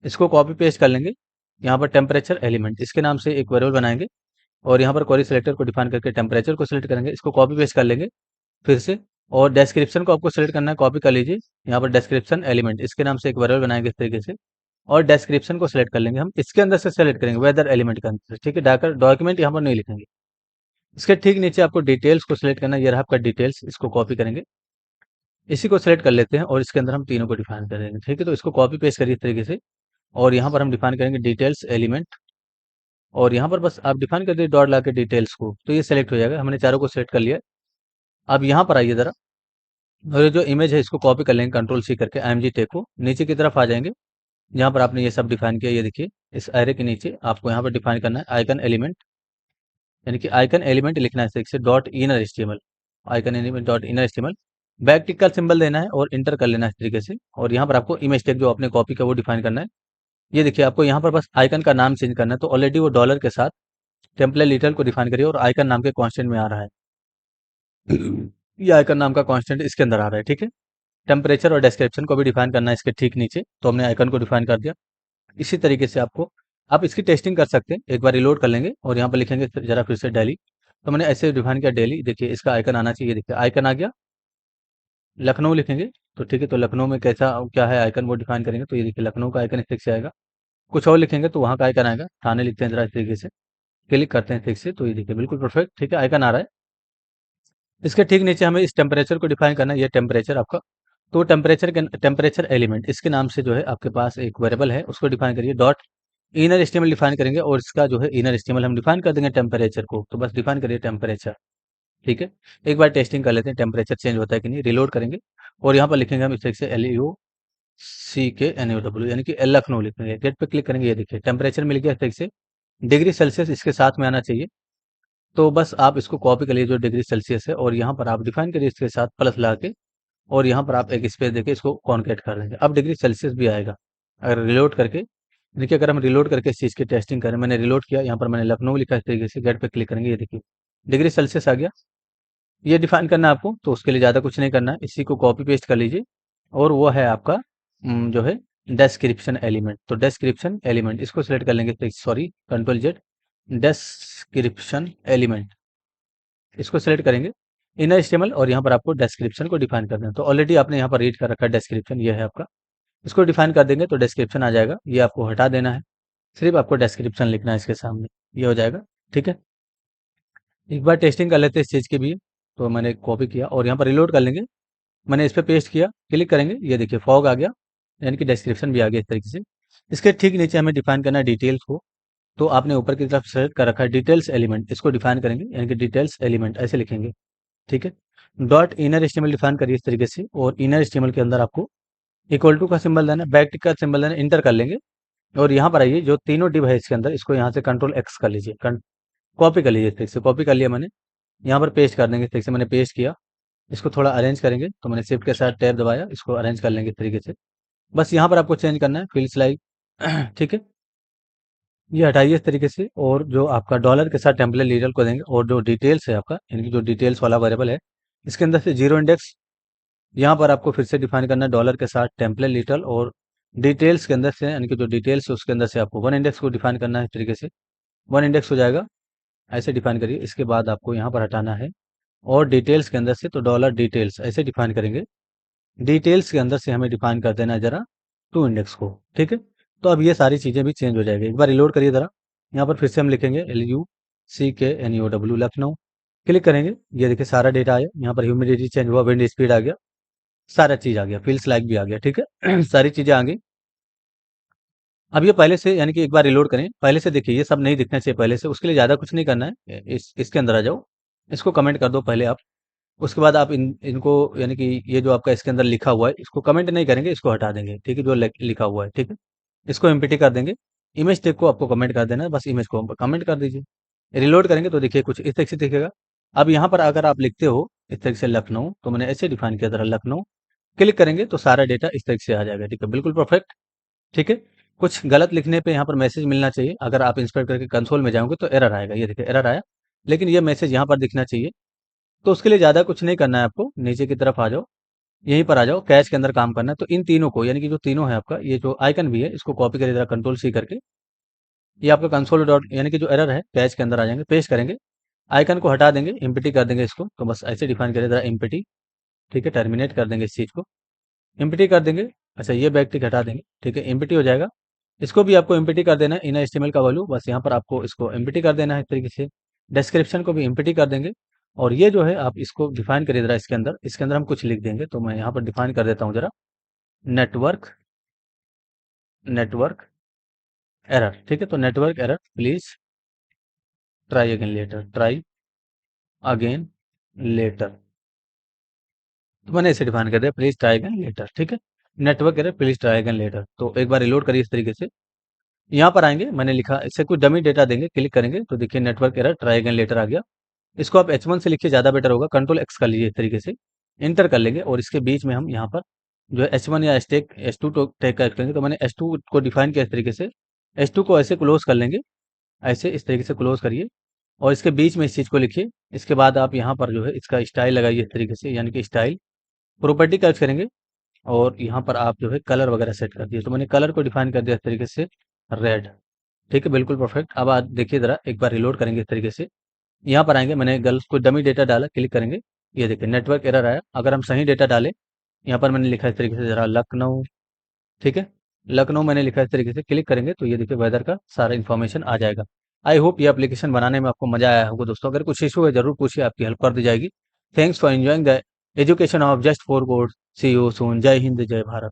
इसको कॉपी पेस्ट कर लेंगे। यहाँ पर टेम्परेचर एलिमेंट, इसके नाम से एक वेरिएबल बनाएंगे, और यहाँ पर क्वेरी सिलेक्टर को डिफाइन करके टेम्परेचर को सिलेक्ट करेंगे, इसको कॉपी पेस्ट कर लेंगे फिर से, और डिस्क्रिप्शन को आपको सेलेक्ट करना है, कॉपी कर लीजिए, यहाँ पर डिस्क्रिप्शन एलिमेंट, इसके नाम से एक वेरिएबल बनाएंगे इस तरीके से, और डिस्क्रिप्शन को सिलेक्ट कर लेंगे हम, इसके अंदर से सेलेक्ट करेंगे वेदर एलिमेंट के अंदर से, ठीक है, डॉक्यूमेंट यहाँ पर नहीं लिखेंगे। इसके ठीक नीचे आपको डिटेल्स को सिलेक्ट करना है, ये रहा आपका डिटेल्स, इसको कॉपी करेंगे, इसी को सिलेक्ट कर लेते हैं, और इसके अंदर हम तीनों को डिफाइन कर देंगे, ठीक है, तो इसको कॉपी पेस्ट करिए इस तरीके से, और यहाँ पर हम डिफाइन करेंगे डिटेल्स एलिमेंट, और यहाँ पर बस आप डिफाइन कर दिए डॉट ला के डिटेल्स को, तो ये सेलेक्ट हो जाएगा, हमने चारों को सिलेक्ट कर लिया। अब यहाँ पर आइए जरा, और ये जो इमेज है इसको कॉपी कर लेंगे कंट्रोल C करके, IMG टेक को, नीचे की तरफ आ जाएंगे, जहाँ पर आपने ये सब डिफाइन किया, ये देखिए इस एरे के नीचे आपको यहाँ पर डिफाइन करना है आइकन एलिमेंट, यानी कि आइकन एलिमेंट लिखना है इस तरीके से dot inner HTML, icon element dot inner HTML, back tick का सिंबल देना है और इंटर कर लेना है इस तरीके से, और यहाँ पर आपको इमेज टेक जो आपने कॉपी का वो डिफाइन करना है। ये देखिए आपको यहाँ पर बस आइकन का नाम चेंज करना है, तो ऑलरेडी वो डॉलर के साथ टेम्पलेट लिटल को डिफाइन करिए, और आइकन नाम के कांस्टेंट में आ रहा है, ये आइकन नाम का कांस्टेंट इसके अंदर आ रहा है, ठीक है। टेम्परेचर और डिस्क्रिप्शन को भी डिफाइन करना है इसके ठीक नीचे, तो हमने आइकन को डिफाइन कर दिया। इसी तरीके से आपको, आप इसकी टेस्टिंग कर सकते हैं, एक बार रिलोड कर लेंगे और यहाँ पर लिखेंगे जरा फिर से डेली, तो मैंने ऐसे डिफाइन किया डेली, देखिए इसका आइकन आना चाहिए, देखिए आइकन आ गया। लखनऊ लिखेंगे तो ठीक है, तो लखनऊ में कैसा क्या है आइकन वो डिफाइन करेंगे, तो ये देखिए लखनऊ का आइकन इस तरीके से आएगा। कुछ और लिखेंगे तो वहाँ का आइकन आएगा, थाने लिखते हैं जरा इस तरीके से, क्लिक करते हैं ठीक से, तो ये देखिए बिल्कुल परफेक्ट, ठीक है, आइकन आ रहा है। इसके ठीक नीचे हमें इस टेम्परेचर को डिफाइन करना है, ये टेम्परेचर आपका, तो टेम्परेचर एलिमेंट, इसके नाम से जो है आपके पास एक वेरिएबल है, उसको डिफाइन करिए, डॉट इनर HTML डिफाइन करेंगे, और इसका जो है इनर HTML हम डिफाइन कर देंगे टेम्परेचर को, तो बस डिफाइन करिए टेम्परेचर, ठीक है। एक बार टेस्टिंग कर लेते हैं टेम्परेचर चेंज होता है कि नहीं, रिलोड करेंगे, और यहाँ पर लिखेंगे हम इस तरीके से LEOCKNOW, यानी कि लखनऊ लिखेंगे, गेट पे क्लिक करेंगे, ये देखिए टेम्परेचर मिल गया इस तरीके से, डिग्री सेल्सियस इसके साथ में आना चाहिए, तो बस आप इसको कॉपी कर लीजिए जो डिग्री सेल्सियस है, और यहाँ पर आप डिफाइन करिए इसके साथ प्लस लगा के, और यहाँ पर आप एक स्पेस देके इसको कॉन्केट कर देंगे, अब डिग्री सेल्सियस भी आएगा। अगर रिलोड करके देखिए, अगर हम रिलोड करके इस चीज़ की टेस्टिंग करें, मैंने रिलोड किया, यहाँ पर मैंने लखनऊ लिखा इस तरीके से, गेट पे क्लिक करेंगे, ये देखिए डिग्री सेल्सियस आ गया। ये डिफाइन करना है आपको, तो उसके लिए ज़्यादा कुछ नहीं करना है, इसी को कॉपी पेस्ट कर लीजिए, और वो है आपका जो है डिस्क्रिप्शन एलिमेंट, तो डिस्क्रिप्शन एलिमेंट इसको सिलेक्ट कर लेंगे, sorry control Z, description element इसको सिलेक्ट करेंगे, इनर HTML, और यहाँ पर आपको डिस्क्रिप्शन को डिफाइन करना है, तो ऑलरेडी आपने यहाँ पर रीड कर रखा है डिस्क्रिप्शन, ये है आपका, इसको डिफाइन कर देंगे तो डिस्क्रिप्शन आ जाएगा, ये आपको हटा देना है, सिर्फ आपको डिस्क्रिप्शन लिखना है इसके सामने, ये हो जाएगा, ठीक है। एक बार टेस्टिंग कर लेते हैं इस चीज़ की भी, तो मैंने कॉपी किया और यहाँ पर रिलोड कर लेंगे, मैंने इस पर पेस्ट किया, क्लिक करेंगे, ये देखिए फॉग आ गया, यानी कि डिस्क्रिप्शन भी आ गया इस तरीके से। इसके ठीक नीचे हमें डिफाइन करना है डिटेल्स को, तो आपने ऊपर की तरफ सेलेक्ट कर रखा है डिटेल्स एलिमेंट, इसको डिफाइन करेंगे यानी कि डिटेल्स एलिमेंट ऐसे लिखेंगे, ठीक है। डॉट इनर एचटीएमएल डिफाइन करिए इस तरीके से, और इनर एचटीएमएल के अंदर आपको इक्वल टू का सिंबल देना, बैकटिक का सिंबल देना, इंटर कर लेंगे। और यहाँ पर आइए जो तीनों डिव है इसके अंदर, इसको यहाँ से कंट्रोल एक्स कर लीजिए, कॉपी कर लीजिए, इस तरीके से कॉपी कर लिया मैंने। यहाँ पर पेस्ट कर देंगे, इस तरीके से मैंने पेस्ट किया। इसको थोड़ा अरेंज करेंगे, तो मैंने शिफ्ट के साथ टैब दबाया, इसको अरेंज कर लेंगे इस तरीके से। बस यहाँ पर आपको चेंज करना है फील्ड्स लाइक ठीक है, ये हटाइए इस तरीके से। और जो आपका डॉलर के साथ टेम्पलेट लीडर को देंगे, और जो डिटेल्स है आपका यानी कि जो डिटेल्स वाला वेरिएबल है, इसके अंदर से जीरो इंडेक्स यहाँ पर आपको फिर से डिफाइन करना है डॉलर के साथ टेम्पलेट लिटल, और डिटेल्स के अंदर से यानी कि जो डिटेल्स है उसके अंदर से आपको वन इंडेक्स को डिफाइन करना है इस तरीके से। वन इंडेक्स हो जाएगा, ऐसे डिफाइन करिए। इसके बाद आपको यहाँ पर हटाना है, और डिटेल्स के अंदर से तो डॉलर डिटेल्स ऐसे डिफाइन करेंगे। डिटेल्स के अंदर से हमें डिफाइन कर देना है जरा टू इंडेक्स को, ठीक है। तो अब ये सारी चीज़ें भी चेंज हो जाएगी। एक बार रिलोड करिए ज़रा, यहाँ पर फिर से हम लिखेंगे LUCKNEW लखनऊ, क्लिक करेंगे, ये देखिए सारा डेटा आया। यहाँ पर ह्यूमिडिटी चेंज हुआ, विंड स्पीड आ गया, सारा चीज़ आ गया, फील्स लाइक भी आ गया, ठीक है सारी चीज़ें आ गई। अब ये पहले से यानी कि एक बार रिलोड करें, पहले से देखिए ये सब नहीं दिखना चाहिए पहले से, उसके लिए ज़्यादा कुछ नहीं करना है। इसके अंदर आ जाओ, इसको कमेंट कर दो पहले आप। उसके बाद आप इनको यानी कि ये जो आपका इसके अंदर लिखा हुआ है, इसको कमेंट नहीं करेंगे, इसको हटा देंगे, ठीक है, जो लिखा हुआ है, ठीक है। इसको एम्प्टी कर देंगे। इमेज टेग को आपको कमेंट कर देना है, बस इमेज को कमेंट कर दीजिए। रिलोड करेंगे तो देखिए कुछ इस तरीके से दिखेगा। अब यहाँ पर अगर आप लिखते हो इस तरीके से लखनऊ, तो मैंने ऐसे डिफाइन किया था लखनऊ, क्लिक करेंगे तो सारा डेटा इस तरीके से आ जाएगा, ठीक है, बिल्कुल परफेक्ट, ठीक है। कुछ गलत लिखने पे यहाँ पर मैसेज मिलना चाहिए, अगर आप इंस्पेक्ट करके कंसोल में जाओगे तो एरर आएगा, ये देखिए एरर आया, लेकिन ये मैसेज यहाँ पर दिखना चाहिए। तो उसके लिए ज़्यादा कुछ नहीं करना है आपको, नीचे की तरफ आ जाओ, यहीं पर आ जाओ, कैच के अंदर काम करना है। तो इन तीनों को यानी कि जो तीनों है आपका, ये जो आइकन भी है इसको कॉपी करिए जरा कंट्रोल सी करके, ये आपका कंसोल डॉट यानी कि जो एरर है कैच के अंदर आ जाएंगे, पेस्ट करेंगे, आइकन को हटा देंगे, एम्प्टी कर देंगे इसको। तो बस ऐसे डिफाइन करिए जरा एम्प्टी, ठीक है, टर्मिनेट कर देंगे इस चीज़ को, एम्प्टी कर देंगे। अच्छा ये बैक टिक हटा देंगे, ठीक है, एम्प्टी हो जाएगा। इसको भी आपको एम्प्टी कर देना है, इन एचटीएमएल का वैल्यू बस यहाँ पर आपको इसको एम्प्टी कर देना है इस तरीके से। डिस्क्रिप्शन को भी एम्प्टी कर देंगे, और ये जो है आप इसको डिफाइन करिए जरा इसके अंदर हम कुछ लिख देंगे। तो मैं यहाँ पर डिफाइन कर देता हूँ जरा, नेटवर्क नेटवर्क एरर, ठीक है। तो network error please try again letter, try again letter, तो मैंने इसे डिफाइन कर दिया, प्लीज ट्राई अगेन लेटर, ठीक है। Network error please try again letter. तो एक बार रिलोड करिए इस तरीके से, यहाँ पर आएंगे, मैंने लिखा इससे कुछ डमी डेटा देंगे, क्लिक करेंगे तो देखिए network error try again later आ गया। इसको आप H1 से लिखिए, ज़्यादा बेटर होगा, कंट्रोल एक्स कर लीजिए इस तरीके से, इंटर कर लेंगे, और इसके बीच में हम यहाँ पर जो है H1 या H2 टैग का करेंगे। तो मैंने H2 को डिफाइन किया इस तरीके से, H2 को ऐसे क्लोज कर लेंगे, ऐसे इस तरीके से क्लोज करिए, और इसके बीच में इस चीज़ को लिखिए। इसके बाद आप यहाँ पर जो है इसका स्टाइल लगाइए इस तरीके से, यानी कि स्टाइल प्रॉपर्टी का यूज करेंगे, और यहाँ पर आप जो है कलर वगैरह सेट कर दिए। तो मैंने कलर को डिफाइन कर दिया इस तरीके से, रेड, ठीक है, बिल्कुल परफेक्ट। अब आप देखिए ज़रा, एक बार रिलोड करेंगे इस तरीके से, यहाँ पर आएंगे, मैंने गर्ल्स को डमी डेटा डाला, क्लिक करेंगे, ये देखिए नेटवर्क एरर आया। अगर हम सही डेटा डालें, यहाँ पर मैंने लिखा इस तरीके से जरा लखनऊ, ठीक है, लखनऊ मैंने लिखा इस तरीके से, क्लिक करेंगे तो ये देखिए वेदर का सारा इन्फॉर्मेशन आ जाएगा। आई होप ये एप्लीकेशन बनाने में आपको मजा आया होगा दोस्तों। अगर कुछ इशू है जरूर पूछिए, आपकी हेल्प कर दी जाएगी। Thanks for enjoying the education of just for code. See you soon. जय हिंद, जय भारत।